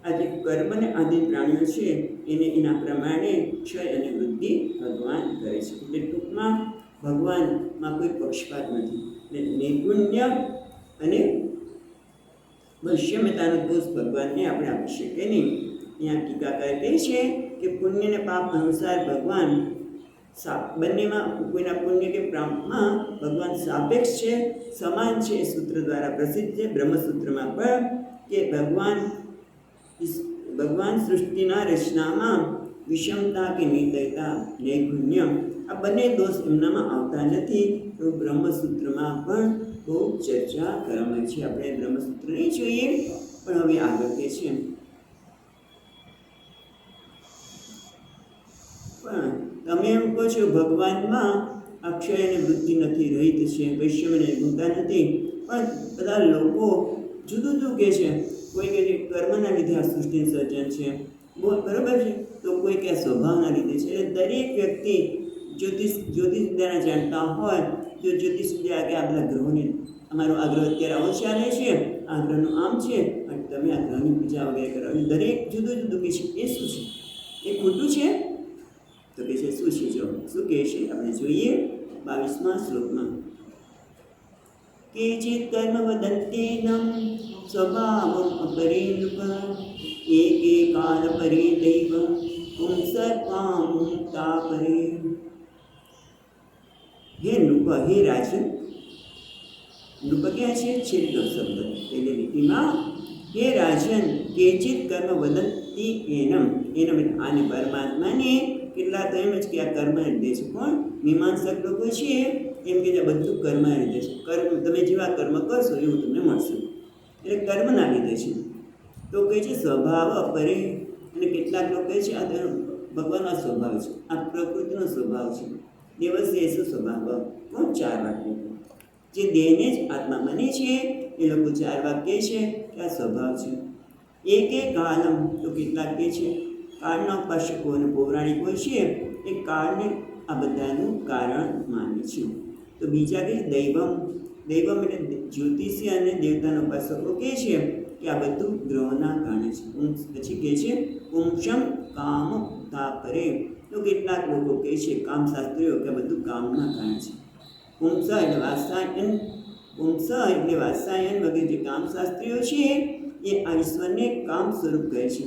આ જે કર્મને આધીન પ્રાણીઓ છે એને એના પ્રમાણે ક્ષય અને વૃદ્ધિ ભગવાન કરે છે. એટલે ટૂંકમાં ભગવાનમાં કોઈ પક્ષપાત નથી. એટલે નૈપુણ્ય અને વૈષમ્યતાનો દોષ ભગવાનને આપણે આપી શકીએ નહીં. અહીંયા ટીકાકાર કહે છે કે પુણ્ય અને પાપ અનુસાર ભગવાન બંનેમાં કોઈના પુણ્ય કે પાપમાં ભગવાન સાપેક્ષ છે, સમાન છે. સૂત્ર દ્વારા પ્રસિદ્ધ છે બ્રહ્મસૂત્રમાં પણ કે ભગવાન સૃષ્ટિના રચનામાં વિષમતા કે નિર્દયતા, નૈગુણ્ય આ બંને દોષ એમનામાં આવતા નથી. તો બ્રહ્મસૂત્રમાં પણ બહુ ચર્ચા કરવામાં છે. આપણે બ્રહ્મસૂત્ર નહીં જોઈએ, પણ હવે આગળ કે છે પણ તમે એમ કહો છો ભગવાનમાં અક્ષય અને વૃદ્ધિ નથી, રહિત છે, વૈષમ્ય અને ગુણતા નથી. પણ બધા લોકો જુદું જુદું કહે છે. કોઈ કહે છે કર્મના લીધે આ સૃષ્ટિનું સર્જન છે, બરાબર છે. તો કોઈ કે સ્વભાવના લીધે છે. એટલે દરેક વ્યક્તિ જ્યોતિષ વિદ્યાના જાણતા હોય તો જ્યોતિષ વિદ્યા કે આ બધા ગ્રહોને, અમારો આ ગ્રહ અત્યારે આવો ચાલે છે, આ ગ્રહનું આમ છે, અને તમે આ ગ્રહની પૂજા વગેરે કરો. દરેક જુદું જુદું કહે છે. એ શું છે? એ ખોટું છે? તો કહે છે શું છે? જો શું કહે છે આપણે જોઈએ 22મા શ્લોકમાં. કેચિત કર્મ વદંતેનમ સ્વભાવમ અપરે નૃપ એકે કાલ પરે દૈવ પુંસર્પામુક્તા પરે. હે નૃપ, હે રાજન. નૃપ ક્યાં છે? છેલ્લો શબ્દ એટલે લીટીમાં. હે રાજન, કેચિત કર્મ વદંતી એનમ. એનમ આને પરમાત્માને કેટલા તો એમ જ કે આ કર્મ લીધે છે. પણ મીમાંસક લોકો છે એમ કે બધું કર્મ લીધે છે. કર્મ તમે જેવા કર્મ કરશો એવું તમને મળશે, એટલે કર્મના લીધે છે. તો કહે છે સ્વભાવ અપરે. અને કેટલાક લોકો કહે છે આ ભગવાનનો સ્વભાવ છે, આ પ્રકૃતિનો સ્વભાવ છે. દેવસ્ય સ્વભાવ. કોણ? 4 વાક્ય. જે દેહને જ આત્મા માને છે એ લોકો 4 વાક્ય છે કે આ સ્વભાવ છે. એકે કાલમ. તો કેટલાક કહે છે કાળના ઉપાસકો અને પૌરાણિકો છે એ કાળને આ બધાનું કારણ માને છે. તો બીજા કે દૈવમ. દૈવમ એટલે જ્યોતિષી અને દેવતાના ઉપાસકો કહે છે કે આ બધું ગ્રહોના કારણે છે. પછી કહે છે પુંસમ કામ તાપરે. તો કેટલાક લોકો કહે છે કામશાસ્ત્રીઓ કે આ બધું કામના કારણે છે. પુંસ એટલે વાત્સાયન, પુંસ એટલે વાત્સાયન વગેરે જે કામશાસ્ત્રીઓ છે એ આ ઈશ્વરને કામ સ્વરૂપ કહે છે.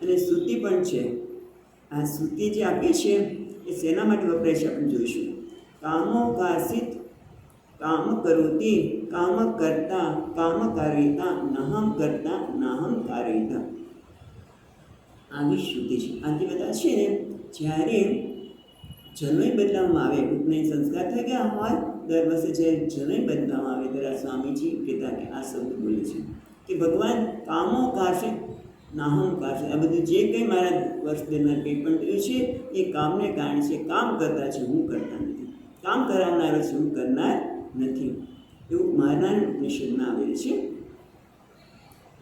અને શ્રુતિ પણ છે. આ શ્રુતિ જે આપે છે એ શેના માટે વપરાય છે આપણે જોઈશું. કામો કાસિત કામ કરોતી કામ કરતા કામ કારિતા નહમ કરતા નહમ કારિતા. આવી શ્રુતિ છે. આ જે બધા છે ને, જ્યારે જન્મ બદલાવવામાં આવે, ઉપનયન સંસ્કાર થઈ ગયા હોય દર વર્ષે જ્યારે જનોઈ બંધવામાં આવે ત્યારે સ્વામીજી કહેતા કે આ શબ્દ બોલે છે કે ભગવાન કામો કાશે નાહમ કાશે, આ બધું જે કંઈ મારા વર્ષ દરમિયાન કંઈ પણ થયું છે એ કામને કારણે છે. કામ કરતા છે, હું કરતા નથી. કામ કરાવનારો છે, હું કરનાર નથી. એવું મહારાજ ઉપનિષદમાં આવેલું છે.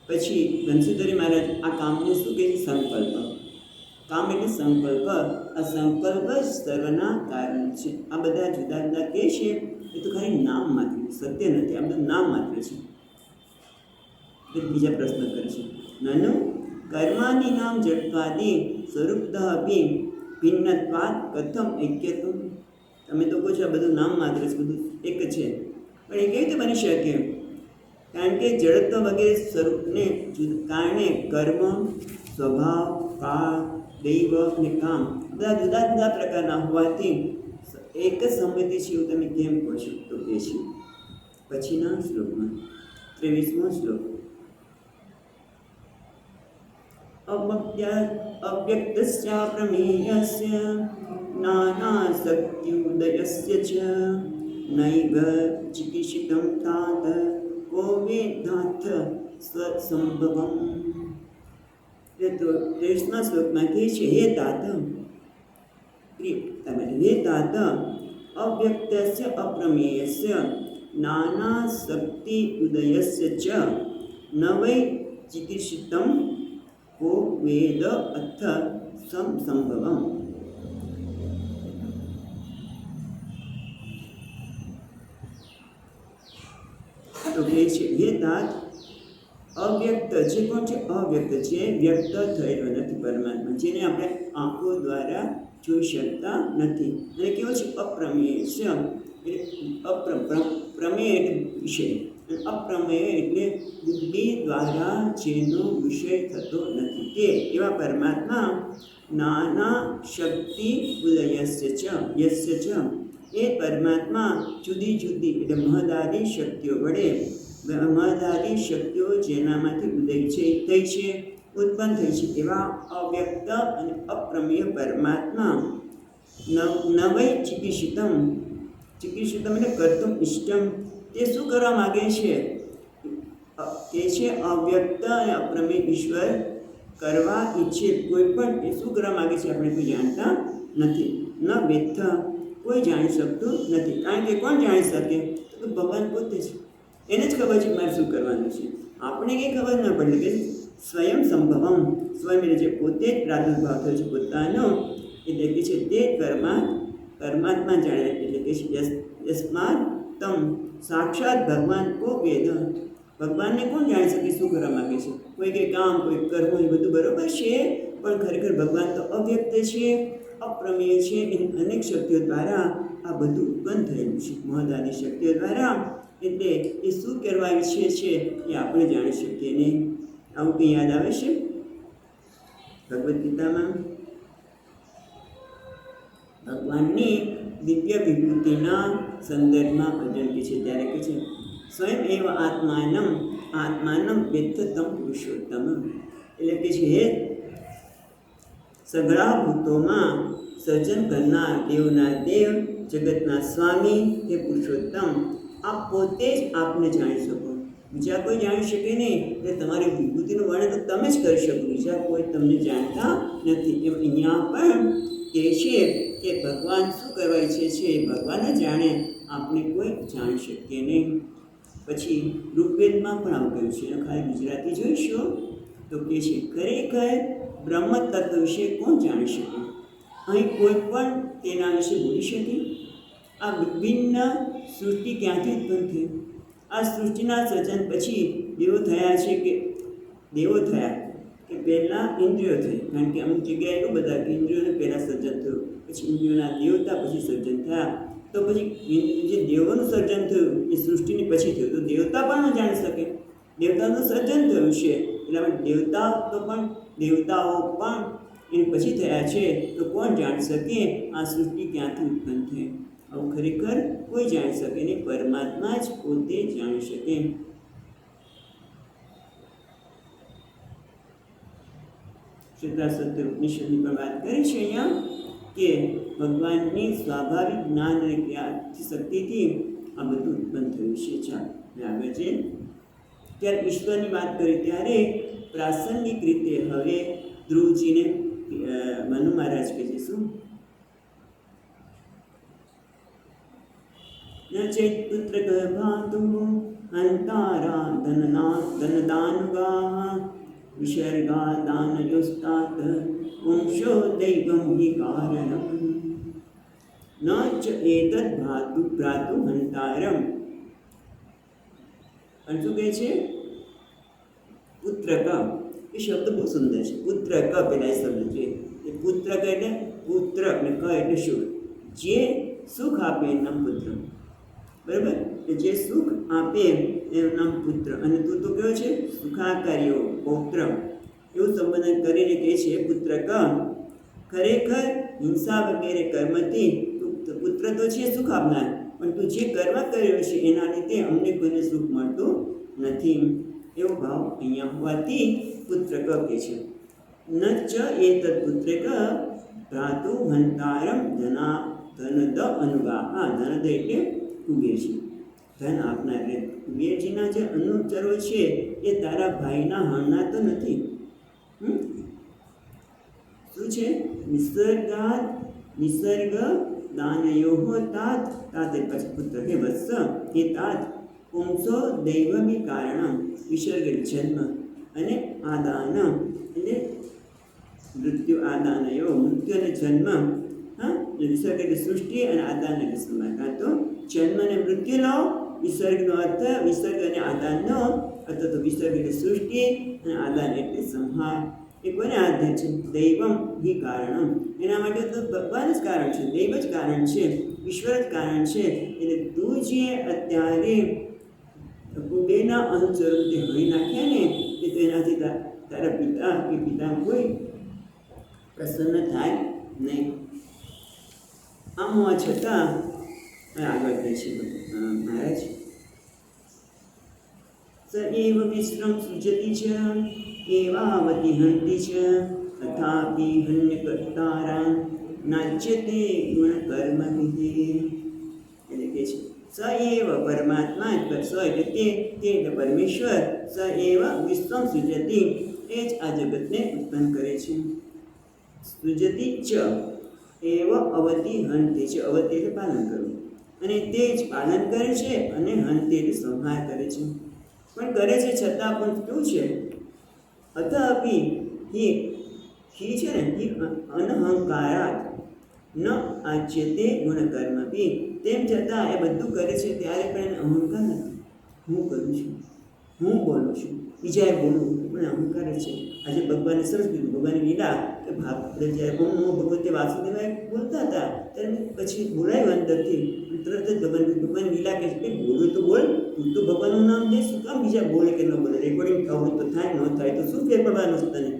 પછી ધનસુધરી મહારાજ આ કામને શું કહે છે? સંકલ્પ. કામ એટલે સંકલ્પ. આ સંકલ્પ જ સર્વના કારણ છે. આ બધા જુદા જુદા કહે છે એ તો ખાલી નામ માત્ર, સત્ય નથી. આ બધું નામ માત્ર છે. બીજા પ્રશ્ન કરે છે, નાનું કર્માદિ નામ જડત્વાદિ સ્વરૂપતઃ અપી ભિન્નત્વાદ કથમ ઐક્યત્વમ. તમે તો કહો છો આ બધું નામ માત્ર છે, બધું એક છે, પણ એ કેવી રીતે બની શકે? કારણ કે જડત્વ વગેરે સ્વરૂપને કારણે કર્મ, સ્વભાવ, કાળ, દૈવ અને કામ બધા જુદા જુદા પ્રકારના હોવાથી એક જ સંમતિ છે એવું તમે કેમ કહો છો? તો કહે છે પછીના શ્લોકમાં 23મો શ્લોક, અવ્યક્તસ્ય પ્રમેયસ્ય નાનાશક્ત્યુદયસ્ય ચ નૈવ ચિકિત્સિતં તાત કો વેદાથ સ્વસંભવમ. તો 23મા શ્લોકમાં કહે છે, હે તાત, હે તાત, અવ્યક્તસ્ય અપ્રમેયસ્ય નાનાશક્તિ ઉદયસ્ય ચ ન વૈ ચિકિત્સિતં કો વેદ અથ સંભવમ. તો કહે છે, હે તાત, અવ્યક્ત જે કોણ છે? અવ્યક્ત છે, વ્યક્ત થયેલો નથી પરમાત્મા, જેને આપણે આંખો દ્વારા જોઈ શકતા નથી. અને કેવો છે? અપ્રમેય છે. પ્રમેય એટલે વિષય, અપ્રમેય એટલે બુદ્ધિ દ્વારા જેનો વિષય થતો નથી તે એવા પરમાત્મા નાના શક્તિ ઉદયસ્ય ચ યસ્ય ચ, એ પરમાત્મા જુદી જુદી એટલે મહદાદી શક્તિઓ વડે, મહદાદી શક્તિઓ જેનામાંથી ઉદય છે થઈ છે, ઉત્પન્ન થઈ છે, એવા અવ્યક્ત અને અપ્રમેય પરમાત્મા નવૈ ચિકિત્સિતમ, ચિકિત્સિતમ એટલે કર્તુમ ઇષ્ટમ, તે શું કરવા માગે છે? તે છે અવ્યક્ત અને અપ્રમેય ઈશ્વર કરવા ઈચ્છે કોઈ પણ એ શું કરવા માગે છે આપણે કોઈ જાણતા નથી. ન વેત્થ, કોઈ જાણી શકતું નથી. કારણ કે કોણ જાણી શકે? તો ભગવાન પોતે છે, એને જ ખબર છે મારે શું કરવાનું છે. આપણે કંઈ ખબર ન પડે કે સ્વયં સંભવમ, સ્વયં એટલે જે પોતે જ પ્રાદુર્ભાવ થયો છે પોતાનો, એટલે કે છે તે પરમાત્મા જાણે. એટલે કે છે યસ્માત તમ સાક્ષાત ભગવાન કો વેદ, ભગવાનને કોણ જાણી શકે શું કરવા માગે છે? કોઈ કંઈ કામ, કોઈ કર્મ, એ બધું બરાબર છે, પણ ખરેખર ભગવાન તો અવ્યક્ત છે, અપ્રમેય છે. એની અનેક શક્તિઓ દ્વારા આ બધું ઉત્પન્ન થયેલું છે, મહદાની શક્તિઓ દ્વારા. એટલે એ શું કરવા ઈચ્છે છે એ આપણે જાણી શકીએ નહીં. આવું કંઈ યાદ આવે છે ભગવદ્ ગીતામાં? ભગવાનની દિવ્ય વિભૂતિના સંદર્ભમાં અર્જુન કહે છે ત્યારે કહે છે, સ્વયં એવ આત્માનમ વેત્તમ પુરુષોત્તમ. એટલે કે છે હે સઘળા ભૂતોમાં સર્જન કરનાર, દેવના દેવ, જગતના સ્વામી, હે પુરુષોત્તમ, આપ પોતે જ આપને જાણી શકો, બીજા કોઈ જાણી શકે નહીં. એટલે તમારી વિભૂતિનું વર્ણન તો તમે જ કરી શકો, બીજા કોઈ તમને જાણતા નથી. એમ અહીંયા પણ કહે છે કે ભગવાન શું કરવા ઈચ્છે છે એ ભગવાન જ જાણે, આપણે કોઈ જાણી શકીએ નહીં. પછી ઋગ્વેદમાં પણ આવું કહ્યું છે, ખાલી ગુજરાતી જોઈશું તો કહે છે, ખરેખર બ્રહ્મ તત્વ વિશે કોણ જાણી શકે? અહીં કોઈ પણ તેના વિશે બોલી શકે? આ વિભિન્ન સૃષ્ટિ ક્યાંથી ઉત્પન્ન થઈ? આ સૃષ્ટિના સર્જન પછી દેવો થયા કે પહેલાં ઇન્દ્રિયો થઈ? કારણ કે અમુક જગ્યાએ એવું બધા કે ઇન્દ્રિયોને પહેલાં સર્જન થયું, પછી ઇન્દ્રિયોના દેવતા પછી સર્જન થયા. તો પછી જે દેવોનું સર્જન થયું એ સૃષ્ટિની પછી થયું, તો દેવતા પણ ન જાણી શકે. દેવતાનું સર્જન થયું છે એટલે દેવતાઓ પણ એની પછી થયા છે, તો કોણ જાણી શકે આ સૃષ્ટિ ક્યાંથી ઉત્પન્ન થઈ? આવું ખરેખર કોઈ જાણી શકે નહીં, પરમાત્મા જ પોતે જાણી શકે. શ્વેતાસત્ર ઉપનિષદની પણ વાત કરી છે અહીંયા કે ભગવાનની સ્વાભાવિક જ્ઞાન અને શક્તિથી આ બધું ઉત્પન્ન થયું છે. ચાલો આગળ છે. ત્યારે ઈશ્વરની વાત કરી ત્યારે પ્રાસંગિક રીતે હવે ધ્રુવજીને મનુ મહારાજ કહે છે શું? ન ચેત પુત્ર ગર્ભાતુ અંતારા ધનદાનુગા વિસર્ગા દાનયોસ્તાત વંશો દૈવમ હિ કારણમ ન ચ એતદ ભ્રાતુ હંતારમ. અને શું કહે છે? પુત્રક, એ શબ્દ બહુ સુંદર છે. પુત્રક પેલા એ શબ્દ છે. એ પુત્રક એટલે પુત્ર અને ક એટલે સુખ. જે સુખ આપે એનું નામ પુત્ર. બરાબર? જે સુખ આપે એનું નામ પુત્ર. અને તું તો કયો છે? સુખાકારીઓ પૌત્ર. એવું સંબોધન કરીને કહે છે પુત્રક. ખરેખર હિંસા વગેરે કર્મથી પુત્ર તો છે સુખ આપનાર, પણ તું જે કર્મ કર્યો છે એના લીધે અમને કોઈને સુખ મળતું નથી. એવો ભાવ અહીંયા હોવાથી પુત્રક કહે છે. ન ચ એતદ પુત્રક ભ્રાતુ હંતારમ ધનદ અનુગા. હા, ધનદ એટલે કુબેર છે, ધન આપનાર. કુબેરજીના જે અનુચરો છે એ તારા ભાઈના હણના તો નથી. શું છે? નિસર્ગ દાનયો તાત. તાત પછી પુત્ર હે વત્સ એ તાત પુંસો દૈવમી કારણમ. વિસર્ગ જન્મ અને આદાન એટલે મૃત્યુ. આદાનયો મૃત્યુ અને જન્મ. હા, વિસર્ગ એટલે સૃષ્ટિ અને આદાન એટલે સંહાર. કાં તો જન્મ અને મૃત્યુનો વિસર્ગનો અર્થ વિસર્ગ અને આદાનનો અથવા તો વિસર્ગ એટલે સૃષ્ટિ અને આદાન એટલે સંહાર. એ કોને આધાર છે? દૈવમ હિ કારણમ. એના માટે તો ભગવાન જ કારણ છે, દૈવ જ કારણ છે, ઈશ્વર જ કારણ છે. એટલે તું જે અત્યારે કુબેરના અનુચરો તે હણી નાખ્યા ને એ તો એનાથી તારા પિતા કે પિતા કોઈ પ્રસન્ન થાય નહીં. આમ હોવા છતાં આગળ કહે છે મહારાજ. સ એવ વિશ્રમ સૃજતિ છે એવાવતી હંતિ છે તથાપિ હન્યકર્તારા નાચ્યતે ગુણ કર્મ વિધિ. એટલે કે છે સ એવ પરમાત્મા જ. સ એટલે તે એટલે પરમેશ્વર. સ એવ વિશ્વમ સૃજતિ, એ જ આ જગતને ઉત્પન્ન કરે છે. સૃજતિ ચ એવ અવતિ હંતિ છે. અવતિ એટલે પાલન કરવું. અને તે જ પાલન કરે છે અને હંતિ એટલે સંહાર કરે છે. પણ કરે છે છતાં પણ શું છે? અથાપિ હિ છે ને, હિ અનહંકારાત ન આચ્યતે ગુણકર્મભિ. તેમ છતાં એ બધું કરે છે ત્યારે પણ એને અહંકાર નથી. હું કરું છું, હું બોલું છું, બીજાએ બોલવું પણ અહંકાર જ છે. આજે ભગવાને સરસ કીધું, ભગવાને લીધા કે આપણે જ્યારે ઓમ નમો ભગવતે વાસુદેવાય બોલતા હતા ત્યારે પછી બોલાયું અંદરથી, તરત જ ભગવાન લીલા કહે છે બોલું તો બોલ, તું તો ભગવાનનું નામ દે, શું કામ બીજા બોલે કે ન બોલે? રેકોર્ડિંગ થવું તો થાય, ન થાય તો શું ફેર પડવાનું છે તને?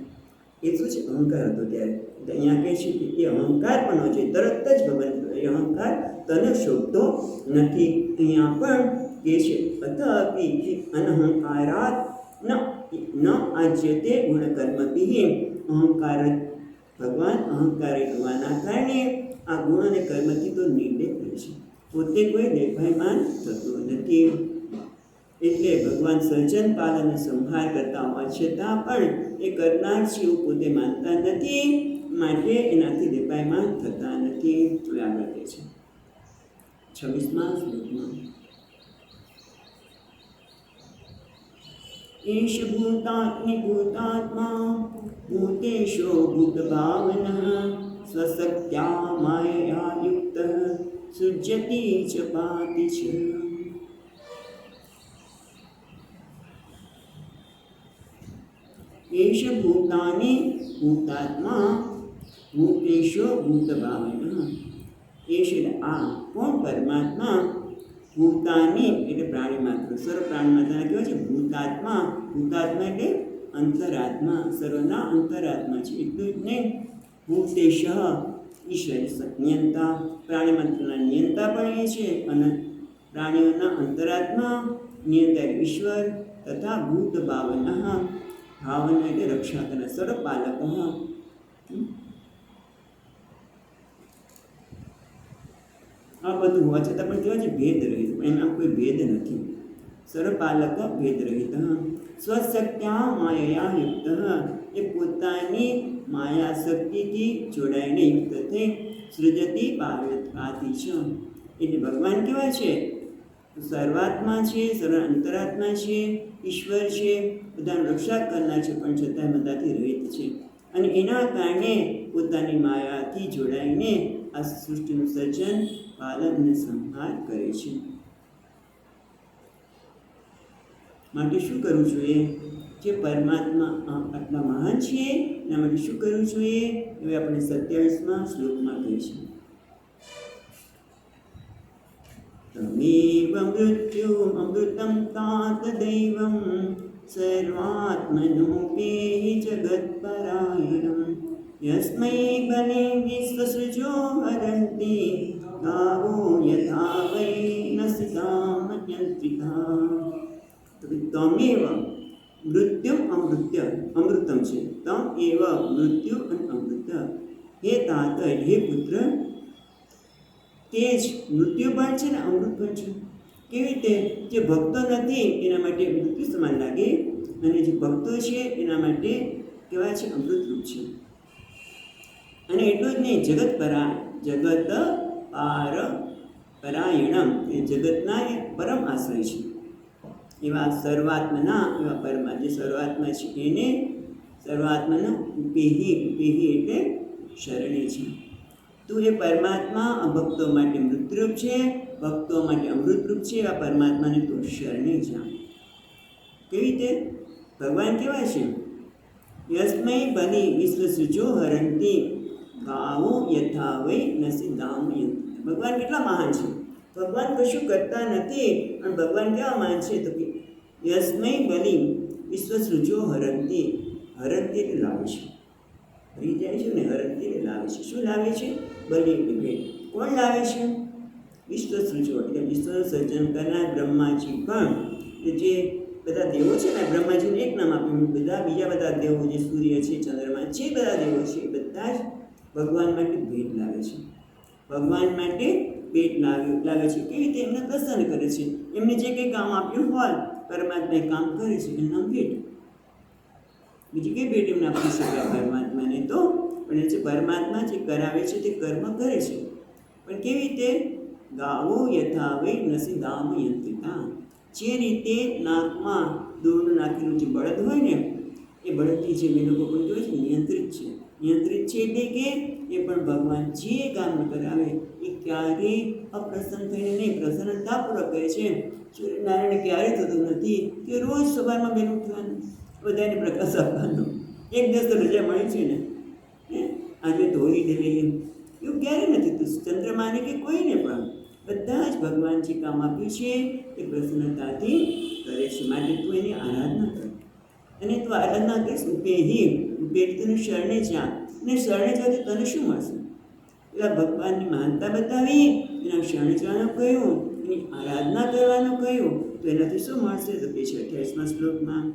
એ શું છે? અહંકાર હતો ત્યારે. અહીંયા કહે છે કે એ અહંકાર પણ હોય છે. તરત જ ભગવાન એ અહંકાર તને શોધતો નથી. અહીંયા પણ કહે છે અથાપિ અનહંકારાત ન આચ્યતે ગુણકર્મભિ. અહંકાર ભગવાન અહંકારી હોવાના કારણે આ ગુણ અને કર્મથી તો નિર્ણય કરે છે. પોતે કોઈ દેખાયમાન થતું નથી. એટલે ભગવાન સર્જન પાલન અને સંહાર કરતા હોવા છતાં પણ એ કરનાર છે એવું પોતે માનતા નથી, માટે એનાથી દેખાયમાન થતા નથી. આગળ કહે છે 26મા શ્લોકમાં એશ ભૂતાત્મિ ભૂતાત્મા ભૂતેશો ભૂતભાવનઃ સ્વશક્ત્યા માયયા યુક્ત સૃજ્યતિ ચ પાતિ ચ. એશ ભૂતાની ભૂતાત્મા ભૂતેશો ભૂતભાવનઃ. એશ એટલે આ કોણ? પરમાત્મા. ભૂતાની એટલે પ્રાણી માત્ર, સર્વ પ્રાણી માત્રના કહેવાય છે ભૂતાત્મા. ભૂતાત્મા એટલે અંતરાત્મા, સર્વના અંતરાત્મા છે. એટલું જ નહીં, ભૂતેશ ઈશ્વર નિયંતા, પ્રાણી માત્રના નિયંતા પણ એ છે અને પ્રાણીઓના અંતરાત્મા નિયંતા ઈશ્વર. તથા ભૂત ભાવન, ભાવન એટલે રક્ષા કરે, સર્વ પાલક. આ બધું હોવા છતાં પણ કેવા છે ભેદ રહિત, એમાં કોઈ ભેદ નથી. સર્વપાલક ભેદ રહિત સ્વશક્ત્યા માયયા યુક્ત, એ પોતાની માયા શક્તિથી જોડાઈને યુક્ત થઈ સૃજતી પાર્વતી છે. એટલે ભગવાન કેવા છે? સર્વાત્મા છે, સર્વ અંતરાત્મા છે, ઈશ્વર છે, બધાનું રક્ષા કરનાર છે, પણ છતાં બધાથી રહિત છે. અને એના કારણે પોતાની માયાથી જોડાઈને આ સૃષ્ટિનું સર્જન, પાલન અને સંહાર કરે છે. માટે શું કરવું જોઈએ? જે પરમાત્મા આટલા મહાન છે એના માટે શું કરવું જોઈએ? હવે આપણે 27મા શ્લોકમાં કહીશું. તમેવ મૃત્યુ અમૃતમ तात દૈવમ સર્વાત્મનોપેહિ જગત્પરાયણમ યસ્મૈ બલે વિશ્વસૃજો હરન્તિ ગાવો યથા વૈ નસિતામન્યંત્રિતા. તમેવ મૃત્યુ અમૃત્ય, અમૃતમ છે. તમ એવ મૃત્યુ અને અમૃત. હે तात, હે પુત્ર, તે જ મૃત્યુ પણ છે ને અમૃત પણ છે. કેવી રીતે? જે ભક્તો નથી એના માટે મૃત્યુ સમાન લાગે, અને જે ભક્તો છે એના માટે કહેવાય છે અમૃતરૂપ છે. અને એટલું જ નહીં, જગત પાર પરાયણમ, એ જગતના એ પરમ આશ્રય છે. એવા સર્વાત્મના, એવા પરમા જે સર્વાત્મા છે એને સર્વાત્માના ઉપેહી, ઉપેહી એટલે શરણે છે. તું એ પરમાત્મા ભક્તો માટે મૃત્યુરૂપ છે, ભક્તો માટે અમૃતરૂપ છે. એવા પરમાત્માને તું શરણે જા. કેવી રીતે? ભગવાન કેવા છે? યસ્મૈ બલિ વિશ્વસૃજો હરન્તિ ગાવો યથા વૈ નસિદામયંતિ. ભગવાન કેટલા મહાન છે! ભગવાન કશું કરતા નથી, પણ ભગવાન કેવા મહાન છે? તો કે યસ્મૈ બલિ વિશ્વસૃજો હરન્તિ. હરન્તિ એટલે લાવે છે, હરી જાય છે ને, હરન્તિ એટલે લાવે છે. શું લાવે છે? બલિ એટલે ભેટ. કોણ લાવે છે? વિશ્વસૃજો એટલે વિશ્વનું સર્જન કરનાર બ્રહ્માજી. પણ જે બધા દેવો છે ને, બ્રહ્માજીને એક નામ આપ્યું, બીજા બધા દેવો જે સૂર્ય છે, ચંદ્રમા છે, બધા દેવો છે, બધા જ ભગવાન માટે ભેટ લાવે છે. ભગવાન માટે ભેટ લાવે છે. કેવી રીતે? એમને પ્રસન્ન કરે છે. એમને જે કંઈ કામ આપ્યું હોય, પરમાત્મા એ કામ કરે છે, એનું નામ ભેટ. બીજી કઈ ભેટ એમને આપી શકાય પરમાત્માને? તો પણ એ જે પરમાત્મા જે કરાવે છે તે કર્મ કરે છે. પણ કેવી રીતે? ગાવો યથા વૈ નસિદામયંતિતા. જે રીતે નાકમાં દોરડું નાખેલું જે બળદ હોય ને, એ બળદથી જે એ લોકો પણ કહેવાય છે નિયંત્રિત છે. નિયંત્રિત છે એટલે કે એ પણ ભગવાન જે કામ કરાવે એ ક્યારેય અપ્રસન્ન થઈને નહીં, પ્રસન્નતાપૂર્વક કરે છે. સૂર્યનારાયણ ક્યારેય થતું નથી કે રોજ સવારમાં બેન ઉઠવાનું, બધાને પ્રકાશ આપવાનો. એક દિવસ તો રજા મળી છે ને, આજે ધોઈ દે લઈએ, એવું ક્યારેય નથી થતું. ચંદ્રમાને કે કોઈને પણ બધા જ ભગવાન જે કામ આપ્યું છે એ પ્રસન્નતાથી કરે છે. માટે તું એની આરાધના કર. અને તું આરાધના કરીશ ઉપેહી, ઉપેટ તને શરણે જા. અને શરણે જવાથી તને શું મળશે? એવા ભગવાનની મહાનતા બતાવી, એના શરણે જવાનું કહ્યું, એની આરાધના કરવાનું કહ્યું, તો એનાથી શું મળશે? તો કે છે 28મા શ્લોકમાં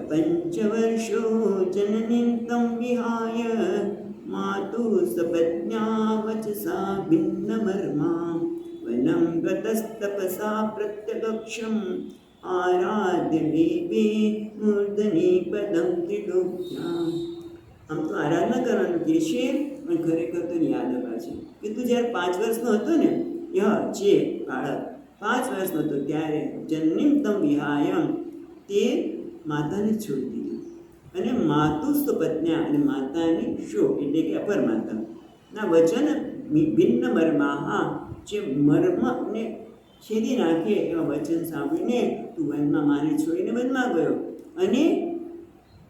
પંચવર્ષો જનનીં તમ વિહાય માતુઃ સપત્ન્યા વચસા ભિન્નમર્મા વનમ ગતસ્તપસા પ્રત્યગક્ષમ આરાધ્ય દેવે મૂર્ધની પદમ ત્રિલોક્યા. આમ તો આરાધના કરવાનું કહે છે, પણ ખરેખર તો યાદ અપાય છે કે તું જ્યારે 5 વર્ષનો હતો ને, જે બાળક 5 વર્ષનો હતો ત્યારે જનનીં તમ વિહાય, તે માતાને છોડી દીધી. અને માતુસ્ત પત્ન્યા, અને માતાની શો એટલે કે અપરમાતા ના વચન ભિન્ન મર્મા, જે મર્મને છેદી નાખે એવા વચન સાંભળીને તું વનમાં માને છોડીને વનમાં ગયો. અને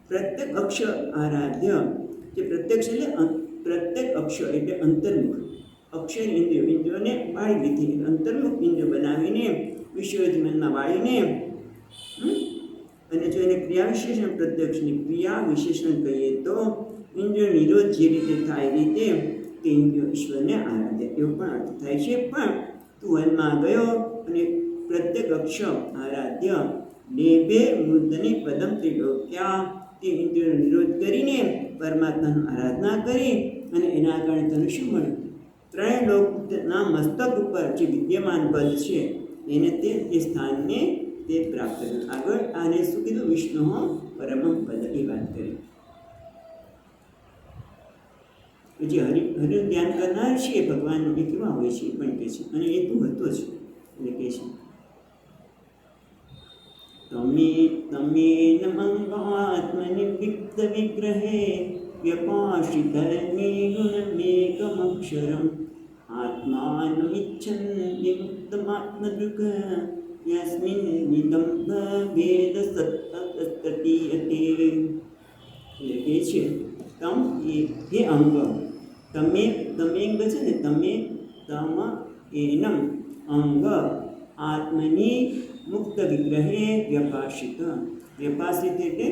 પ્રત્યેક અક્ષર આરાધ્ય, જે પ્રત્યક્ષ એટલે પ્રત્યેક અક્ષર એટલે અંતર્મુખ અક્ષર ઇન્દ્રિયોને બાળી લીધી. અંતર્મુખ ઇન્દ્રિયો બનાવીને વિષયોથી મનમાં બાળીને, અને જો એને ક્રિયા વિશેષણ, પ્રત્યક્ષની ક્રિયા વિશેષણ કહીએ તો ઇન્દ્રિયો નિરોધ જે રીતે થાય એ રીતે તે ઇન્દ્રિયો ઈશ્વરને આરાધ્ય, એવો પણ અર્થ થાય છે. પણ તું વનમાં ગયો અને પ્રત્યેક અક્ષર આરાધ્ય દેવે મૂર્ધની પદમ ત્રિલોક્યા, તે ઇન્દ્રિયોનો નિરોધ કરીને પરમાત્માનું આરાધના કરી, અને એના કારણે તને શું મળ્યું? 3 લોક મુક્તના મસ્તક ઉપર જે વિદ્યમાન પદ છે એને તે સ્થાનને તે પ્રાપ્ત કર્યું. આગળ આને શું કીધું? વિષ્ણુ પરમમ પદ એ વાત કરી. જે હરિનું ધ્યાન કરનાર છે ભગવાનનું એ કેવા હોય છે એ પણ કહે છે, અને એ તું હતો જ એટલે કહે છે તમેન મંગાત્મનિવૃત્ત વિગ્રહે વ્યપાશિત નિર્ગુણમેકમક્ષરમ આત્માનમિચ્છન્તિ મુક્તમાત્મદૃક યસ્મિન નિદમ ભેદ સત્તતીયતે. એટલે કહે છે તમ એ અંગ તમે અંગ છે ને તમે તમ એનમ અંગ આત્મની મુક્ત વિગ્રહે વ્યપાશિત. વ્યપાશિત એટલે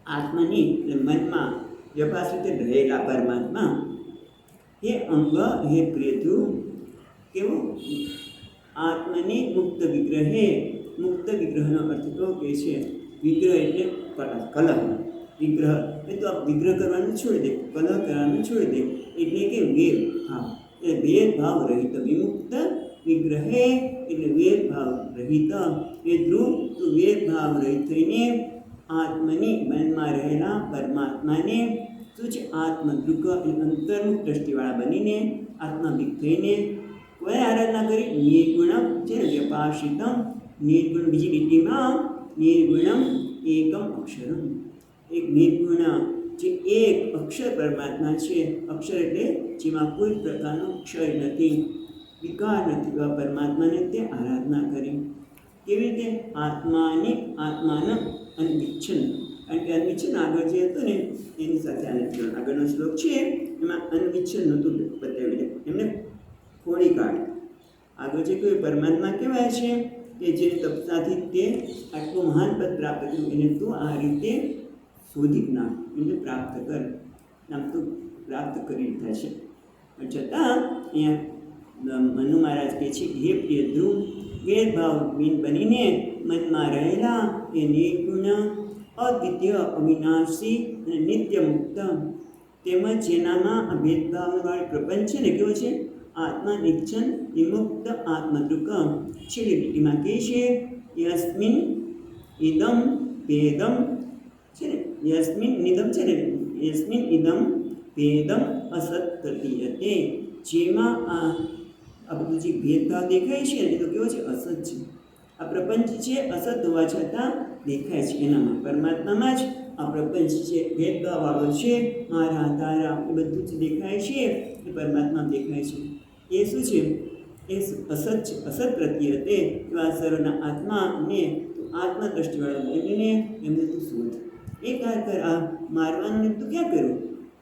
આત્મની એટલે મનમાં વ્યપાશિત રહેલા પરમાત્મા એ અંગ હે પ્રિયધુ કેવું? આત્મની મુક્ત વિગ્રહે. મુક્ત વિગ્રહનો અર્થ તો કે છે વિગ્રહ એટલે કલહ. વિગ્રહ એ તો આ વિગ્રહ કરવાનું છોડી દે, કલહ કરવાનું છોડી દે, એટલે કે વેરભાવ. એટલે વેરભાવ રહિત વિમુક્ત વિગ્રહે એટલે વેરભાવ રહિત. એ ધ્રુવ તું વેરભાવ રહિત થઈને આત્મની મનમાં રહેલા પરમાત્માને તું જ આત્મદૃક અંતર્મુખ દ્રષ્ટિવાળા બનીને આત્માભિક થઈને કોઈ આરાધના કરી? નિર્ગુણમ છે વ્યપાશિતમ. નિર્ગુણ બીજી લીટીમાં નિર્ગુણમ એકમ અક્ષરમ. એક નિર્ગુણ જે એક અક્ષર પરમાત્મા છે. અક્ષર એટલે જેમાં કોઈ પ્રકારનો ક્ષય નથી, વિકાર નથી, એવા પરમાત્માને તે આરાધના કરી. કેવી રીતે? આત્માન અનવિચ્છિન્ન. કારણ કે અનવિચ્છિન્ન આગળ જે હતું ને એની સાથે આગળનો શ્લોક છે એમાં અનવિચ્છિન્ન નહોતું બતાવી દે, એમને ખોડી કાઢે. આગળ જે કોઈ પરમાત્મા કહેવાય છે કે જે તપતાથી તે આટલું મહાન પદ પ્રાપ્ત કર્યું, એને તું આ રીતે શોધી નાખ, એને પ્રાપ્ત કર. આમ તું પ્રાપ્ત કરી થશે. પણ છતાં અહીંયા મનુ મહારાજ કહે છે હે પ્રિય ધ્રુવ, વેરભાવહીન બનીને મનમાં રહેલા એ નિર્ગુણ અદ્વિતીય અવિનાશી અને નિત્ય મુક્ત તેમજ જેનામાં આ ભેદભાવવાળી પ્રપંચ છે ને કેવો છે? આત્મા નિચ્છન વિમુક્ત આત્મદૃક. છેલ્લી લીટીમાં કહે છે યસ્મિન ઇદમ ભેદમ છે ને, યસ્મિન નિદમ છે ને, યસ્મિન ઇદમ ભેદમ અસત તૃતીયતે. જેમાં આ બધું જે ભેદભાવ દેખાય છે એ તો કેવો છે? અસત છે. આ પ્રપંચ છે અસત હોવા છતાં દેખાય છે. એનામાં પરમાત્મામાં જ આ પ્રપંચ છે ભેદભાવવાળો છે. મારા તારા એ બધું જ દેખાય છે એ પરમાત્મા દેખાય છે. એ શું છે? એ અસત છે. અસત પ્રત્યે તે એવા સર્વના આત્માને આત્મા દ્રષ્ટિવાળા બનીને એમને તું શોધ. એ કાર કર. આ મારવાનું તું ક્યાં કર્યું?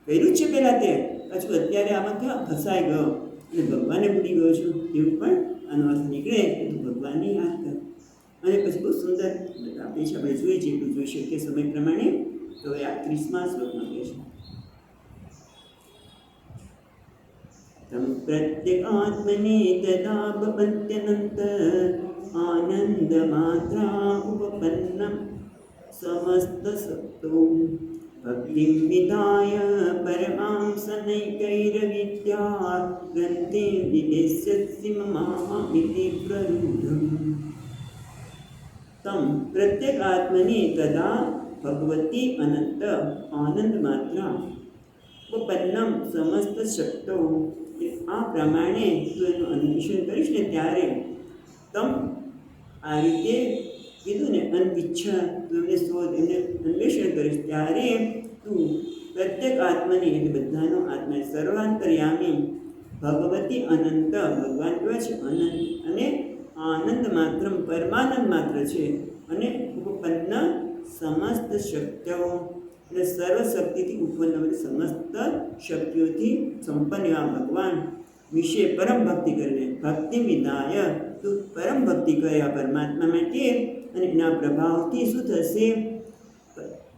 કર્યું જ છે પહેલાં તે, પાછું અત્યારે આમાં ક્યાં ફસાઈ ગયો અને ભગવાને ભૂલી ગયો છું એવું પણ આનો અર્થ નીકળે કે તું ભગવાનની યાદ કર. અને પછી બહુ સુંદર આપે છે, આપણે જોઈએ જેટલું જોઈ શકીએ સમય પ્રમાણે. તો હવે આ 30મા શ્લોકમાં કહે છે તમ પ્રત્યેગાત્મને તદા ભવન્ત્યનંત આનંદ માત્રા ઉપપન્નમ સમસ્ત સત્તો ભક્તિમ વિધાય પરમાં સનૈકૈરવિદ્યા ગ્રંથિ વિદેશ્યસી મમામિતિ પ્રરૂઢમ. તમ પ્રત્યેગાત્મને તદા ભગવતી અનંત આનંદ માત્રા ઉપપન્નમ સમસ્ત શક્તો. આ પ્રમાણે તું એનું અન્વેષણ કરીશ ને ત્યારે તમ આ રીતે કીધું ને અનવિચ્છા તું એમને શોધ, એમને અન્વેષણ કરીશ ત્યારે તું પ્રત્યેક આત્માની એટલે બધાનો આત્મા સર્વાંતર્યામી ભગવતી અનંત ભગવાન કહેવાય છે અનંત અને આનંદ માત્ર પરમાનંદ માત્ર છે અને ઉપપન્ન સમસ્ત શક્તિઓ એટલે સર્વ શક્તિથી ઉત્પન્ન સમસ્ત શક્તિઓથી સંપન્ન એવા ભગવાન વિશે પરમ ભક્તિ કરીને ભક્તિ વિધાય તું પરમ ભક્તિ કર્યા પરમાત્મા માટે અને એના પ્રભાવથી શું થશે?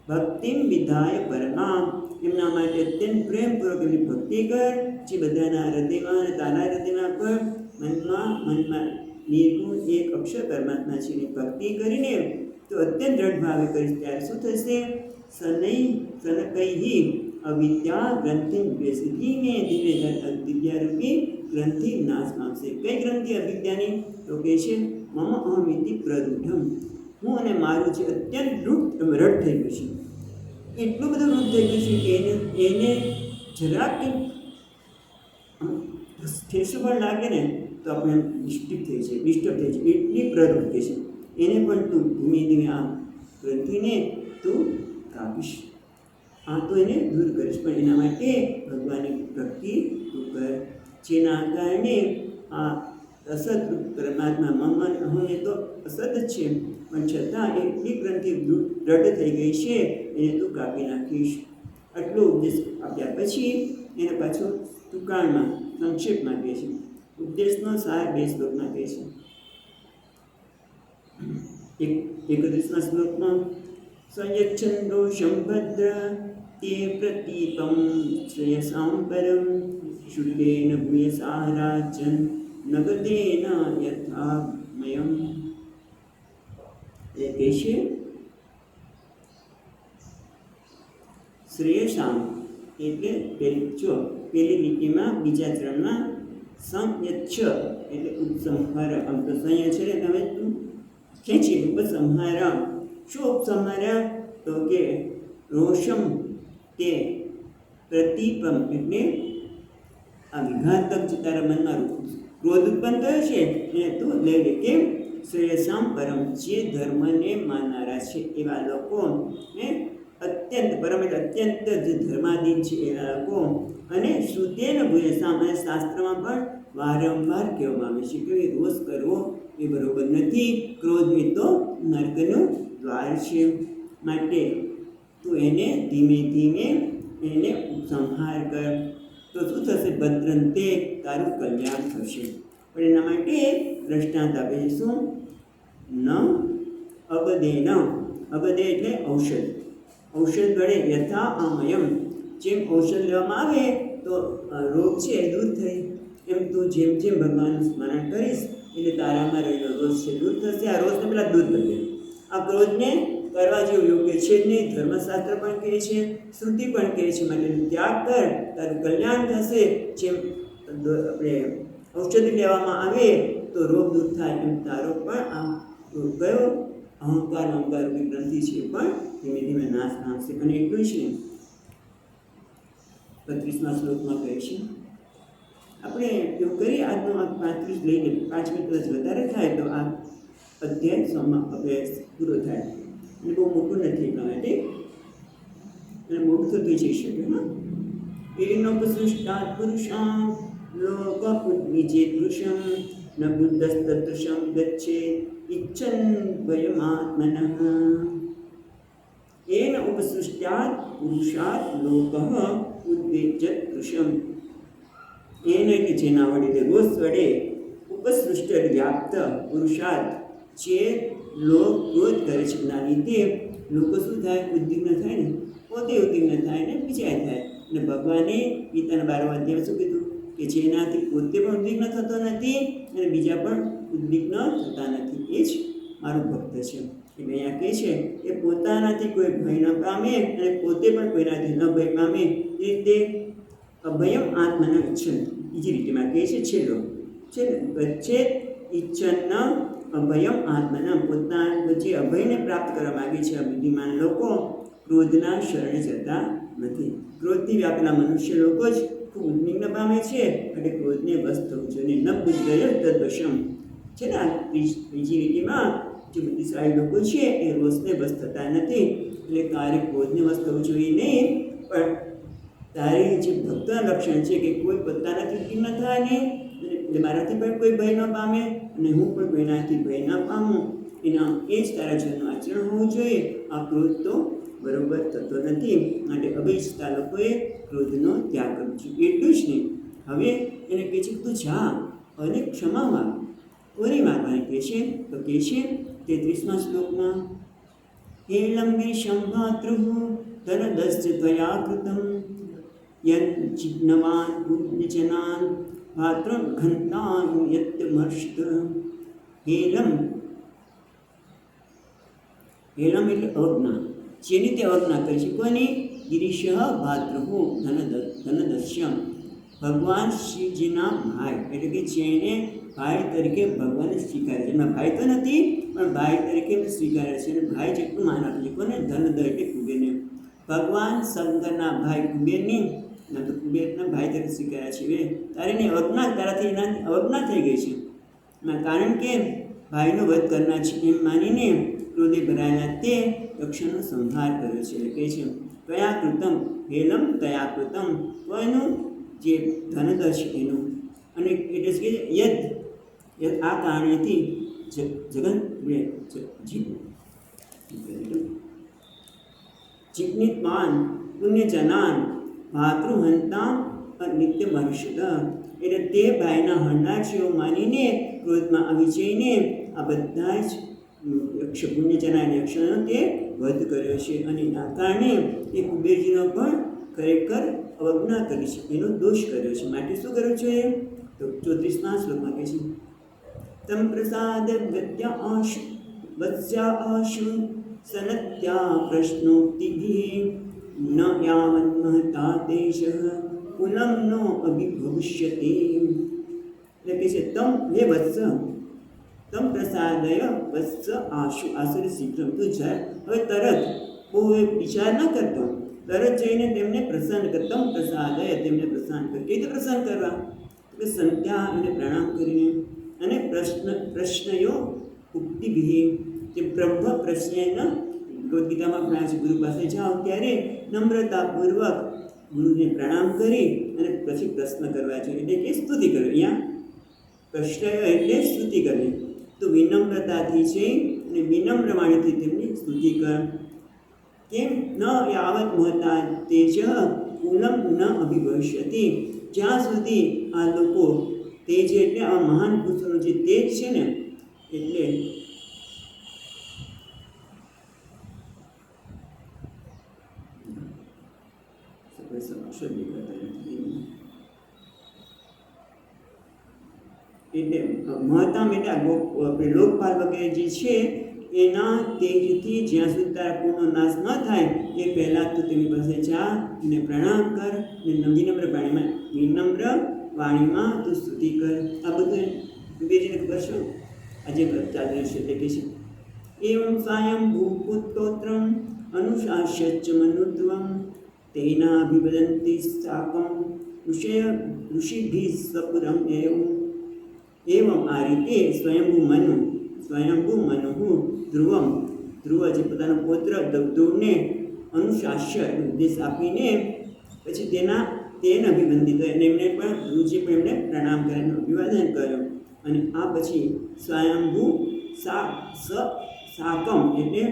ભક્તિ વિધાય પરમા એમના માટે અત્યંત પ્રેમપૂર્વક એમની ભક્તિ કર. જે બધાના હૃદયમાં અને તારા હૃદયમાં પણ મનમાં નિર્ગુણ એક અક્ષર પરમાત્મા છે એની ભક્તિ કરીને તો અત્યંત દ્રઢ ભાવે કરીશ ત્યારે શું થશે? સનકૈહિ અવિદ્યા ગ્રંથિ બેસી ધીમે ધીમે વિદ્યારૂપી ગ્રંથિ નાશ પામશે. કઈ ગ્રંથિ અવિદ્યાની? તો કે છે મમ અહમિતિ પ્રરૂઢમ, હું અને મારું છે અત્યંત રટ થઈ ગયું છે. એટલું બધું રૂપ થઈ ગયું છે કે એને જરાક ઠેસ પણ લાગે ને તો આપણે ડિસ્ટર્બ થઈ જાય. એટલી પ્રવૃત્તિ છે એને પણ તું ધીમે ધીમે આ ગ્રંથિને તું કાપીશ, આ તો એને દૂર કરીશ. પણ એના માટે ભગવાનની ભક્તિ તું કર, જેના કારણે આ અસત પરમાત્મા મમ અને અહમ એ તો અસત જ છે, પણ છતાં એટલી ગ્રંથિ દ્રઢ થઈ ગઈ છે એને તું કાપી નાખીશ. આટલો ઉપદેશ આપ્યા પછી એને પાછો ટૂંકાણમાં સંક્ષેપમાં કહે છે. ઉપદેશનો સાર 2 શ્લોકમાં કહે છે. 31મા શ્લોકમાં સંયચ્છંદો સંભદ્ર તે પ્રતીપમ શ્રેયસામ પરમ શુદ્ધેન ભૂયસા રાજન નગદેન યથામયમ. એ કહે છે શ્રેયસામ એટલે પેલી લીટીમાં બીજા ચરણમાં સંયચ્છ એટલે ઉપસંહાર. આમ તો સંય છે ને તમે ખેંચી ઉપસંહાર. શું ઉપસંહાર? તો કે રોષમ તે પ્રતિપમ એટલે આ વિઘાતક જે તારા મનમાં ક્રોધ ઉત્પન્ન થયો છે એને તું લઈ લે. કેમ? શ્રેયસામ પરમ, જે ધર્મને માનનારા છે એવા લોકો ને અત્યંત પરમ એટલે અત્યંત જે ધર્માધીન છે એવા લોકો, અને શ્રુતેન ભૂયસામ અને શાસ્ત્રમાં પણ વારંવાર કહેવામાં આવે છે કે રોષ કરવો એ બરોબર નથી, ક્રોધ એ તો નર્કનું દ્વાર છે. માટે તું એને ધીમે ધીમે એને ઉપસંહાર કર, તો શું થશે? ભદ્રંતે તારું કલ્યાણ થશે. પણ એના માટે દ્રષ્ટાંત આપે છે. શું? ન અબદેન, અબદે એટલે ઔષધ, ઔષધ વડે યથા અમયમ, જેમ ઔષધ લેવામાં આવે તો રોગ છે એ દૂર થઈ, એમ તું જેમ જેમ ભગવાનનું સ્મરણ કરીશ એટલે તારામાં રહેલો રોગ છે દૂર થશે. આ રોગને પેલા દૂર કરી દે. આ ક્રોધને કરવા જેવું યોગ્ય છે જ નહીં. ધર્મશાસ્ત્ર પણ કહે છે, શ્રુતિ પણ કહે છે, માટે ત્યાગ કર, તારું કલ્યાણ થશે. જેમ આપણે ઔષધિ લેવામાં આવે તો રોગ દૂર થાય, એમ તારો પણ આ કયો અહંકાર રૂપી ગ્રંથિ છે પણ ધીમે ધીમે નાશ પામશે. અને એટલું જ નહીં, 32મા શ્લોકમાં કહે છે. આપણે એવું કરીએ આજનો આ 35 લઈને 5 મિનિટ કદાચ વધારે થાય તો આ અધ્યાય અભ્યાસ પૂરો થાય. અને બહુ મોટું નથી એટલા માટે, અને મોટું તો થઈ જઈ શકે. એનોપસૃષ્ટાત પુરુષાં લોક ઉદ્વિજેદૃશં ન બુદ્ધસ્તદૃશં ગચ્છેત ઇચ્છન ભયમાત્મનઃ. એન ઉપસૃષ્ટાત પુરુષાત લોકઃ ઉદ્વિજેદૃશં. એને એટલે જેના વડે રોષ વડે ઉપસૃષ્ટ વ્યાપ્ત પુરુષાર્થ જે લોક ક્રોધ કરે છે એના લીધે લોકો શું થાય? ઉદ્વિગ્ન થાય ને, પોતે ઉદ્વિગ્ન થાય ને બીજા થાય. અને ભગવાને ગીતાના 12મા અધ્યાયમાં શું કીધું? કે જેનાથી પોતે પણ ઉદ્વિગ્ન થતો નથી અને બીજા પણ ઉદ્વિગ્ન થતા નથી, એ જ મારું ભક્ત છે. એટલે અહીંયા કહે છે કે પોતાનાથી કોઈ ભય ન પામે અને પોતે પણ કોઈનાથી ન ભય પામે, એ રીતે અભયમ આત્મના ઈચ્છન. બીજી રીતેમાં કહે છે છેલ્લો છે વચ્ચે ઈચ્છન અભયમ આત્મના, પોતાના જે અભયને પ્રાપ્ત કરવા માગે છે આ બુદ્ધિમાન લોકો ક્રોધના શરણે જતા નથી. ક્રોધથી વ્યાપેલા મનુષ્ય લોકો જ ખૂબ ઉદ્વિગ્ન પામે છે, એટલે ક્રોધને વશ થવું જોઈએ. ન બુદ્ધય તદ્વશમ છે ને. બીજી રીતિમાં જે બુદ્ધિશાળી લોકો છે એ રોષને વશ થતા નથી, એટલે તારે ક્રોધને વશ થવું જોઈએ નહીં. પણ તારે જે ભક્તના લક્ષણ છે કે કોઈ પોતાનાથી ઉદ્વિગ્ન થાય નહીં, એટલે મારાથી પણ કોઈ ભય ન પામે અને હું પણ કોઈનાથી ભય ન પામું, એના એ જ તારા જીવનનું આચરણ હોવું જોઈએ. આ ક્રોધ તો બરોબર થતો નથી, માટે અભિષ્ઠતા લોકોએ ક્રોધનો ત્યાગ કરવો જોઈએ. એટલું જ નહીં, હવે એને કહે છે કે તું જા અને ક્ષમા માંગ. કોની માગવાની કહે છે? તો કહે છે 33મા શ્લોકમાં હેલંબી સંભાતૃ તરદસ્ચ ત્વયા કૃતમ યજ્ઞવાન પુણ્યજનાન ભાત્ર ઘંટાન યત્મર્ષિત. હેલમ, હેલમ એટલે અવજ્ઞા. જેની તે અવજ્ઞા કરી છે. કોની? ગિરીશ ભાદ્રહુ ધનદસ્યમ. ભગવાન શિવજીના ભાઈ એટલે કે જેને ભાઈ તરીકે ભગવાને સ્વીકારે છે. એમના ભાઈ તો નથી પણ ભાઈ તરીકે એમને સ્વીકારે છે. અને ભાઈ જેટલું માન આપે છે કોને? ધનદર એટલે કુબેરને. ભગવાન શંકરના ભાઈ કુબેરની ના તો કુબેરના ભાઈ તરીકે સ્વીકાર્યા છે. તારે એની અવજ્ઞા, તારાથી એનાથી અવજ્ઞા થઈ ગઈ છે. કારણ કે ભાઈનો વધ કરનાર છે એમ માનીને ક્રોધે ભરાયેલા તે દક્ષનો સંહાર કર્યો છે. એટલે કહે છે કયા કૃતમ હેલમ તયા કૃતમ, તો એનું જે ધનદર છે એનું. અને એટલે કે યદ આ કારણેથી જગન જીજ્ઞિતમાન પુણ્યજનાન ભાતૃહંતા નિત્ય મનુષ્યદ. એટલે તે ભાઈના હરનાર છે એવું માનીને ક્રોધમાં આવી જઈને આ બધા જ પુણ્યજના યક્ષનો તે વધ કર્યો છે. અને આ કારણે એ કુબેરજીનો પણ ખરેખર અવજ્ઞા કરી છે, એનો દોષ કર્યો છે. માટે શું કર્યું છે? તો 34મા શ્લોકમાં કહે છે તમ પ્રસાદ ગત્યા આશુ વત્સ્યા આશુ સનત્યા પ્રશ્નોક્તિભિ ન યાવન મહતા દેશ પુનમ નો અભિભવિષ્યતિ. એટલે કે છે તમ હે વત્સ, તમ પ્રસાદય વત્સ આશુ આસુર શીઘ્રમ. તું જાય હવે તરત, બહુ વિચાર ન કરતો, તરત જઈને તેમને પ્રસન્ન કર. તમ પ્રસાદય તેમને પ્રસન્ન કર. કઈ રીતે પ્રસન્ન કરવા? કે સંધ્યા એને પ્રણામ કરીને, અને પ્રશ્નયો ઉક્તિભિ, જે બ્રહ્મ પ્રશ્નને ભગવદ્ ગીતામાં ભણાવે છે, ગુરુ પાસે જાઓ ત્યારે નમ્રતાપૂર્વક ગુરુને પ્રણામ કરી અને પછી પ્રશ્ન કરવા જોઈએ. એટલે કે સ્તુતિ કરવી. અહીંયા પ્રશ્નયો એટલે સ્તુતિ કરવી. તો વિનમ્રતાથી છે અને વિનમ્ર વાણીથી તેમની સ્તુતિ કર. કેમ? ન યાવત મહતા તેજ પૂનમ ન અભિભવિષ્યતિ. જ્યાં સુધી આ લોકો તેજ એટલે આ મહાન પુરુષોનો જે તેજ છે ને, એટલે મહત્તમ એટલે લોકપાલ વગેરે જે છે એના તેજથી જ્યાં સુધી તારા પૂર્ણનો નાશ ન થાય એ પહેલાં તું તેની પાસે જા, એને પ્રણામ કર અને વિનમ્ર વાણીમાં તું સ્તુતિ કર. આ બધું કુબેરજીને ખબર છે. આજે ચાલી રહ્યું છે એટલે કે છે એવં સાયં ભૂપુત્રોત્રમ અનુશાસ્યચ મનુત્વમ તેનાભિવદંતિ સાકમ ઋષિભિ સ્વપુરમ એવં. આ રીતે સ્વયંભૂ મનુ ધ્રુવ જે પોતાનો પુત્ર ધ્રુવને અનુશાસ્ય ઉપદેશ આપીને પછી તેને અભિવંદિત અને એમને પણ ધ્રુવજી પણ એમને પ્રણામ કરીને અભિવાદન કર્યું. અને આ પછી સ્વયંભૂ સાકમ એટલે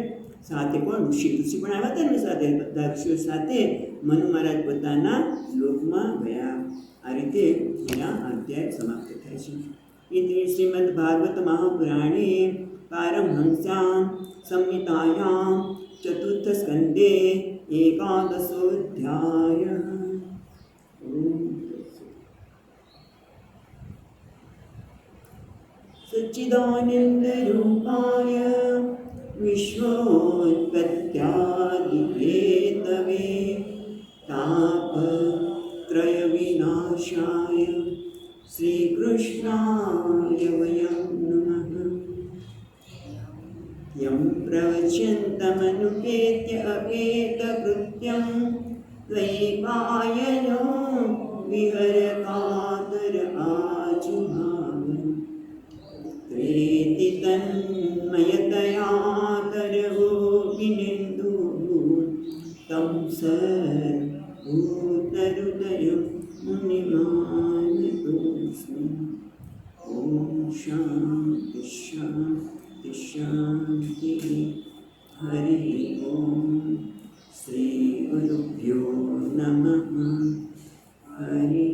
સાથે પણ ઋષિ પણ આવ્યા હતા ને, સાથે બધા ઋષિઓ સાથે મનુ મહારાજ પોતાના લોકમાં ગયા. આ રીતે એના અધ્યાય સમાપ્ત થાય છે. इति श्रीमद्भागवत महापुराणे पारमहंस्यां संहितायां चतुर्थस्कन्धे एकादशोऽध्यायः। सच्चिदानन्दरूपाय विश्वोत्पत्त्यादिहेतवे तापत्रयविनाशाय श्रीकृष्णाय वयं नमः। यं प्रवचन्तमनुपेत्य अपेतकृत्यं द्वैपायनो विहरकातर आजुभाव प्रेति तन्मयतया तरवो विनिन्दुः तं सर्वभूतहृदयं मुनिमानतोऽस्मि। ॐ शान्ति शान्ति शान्तिः। हरिः ॐ श्रीगुरुभ्यो नमः। हरि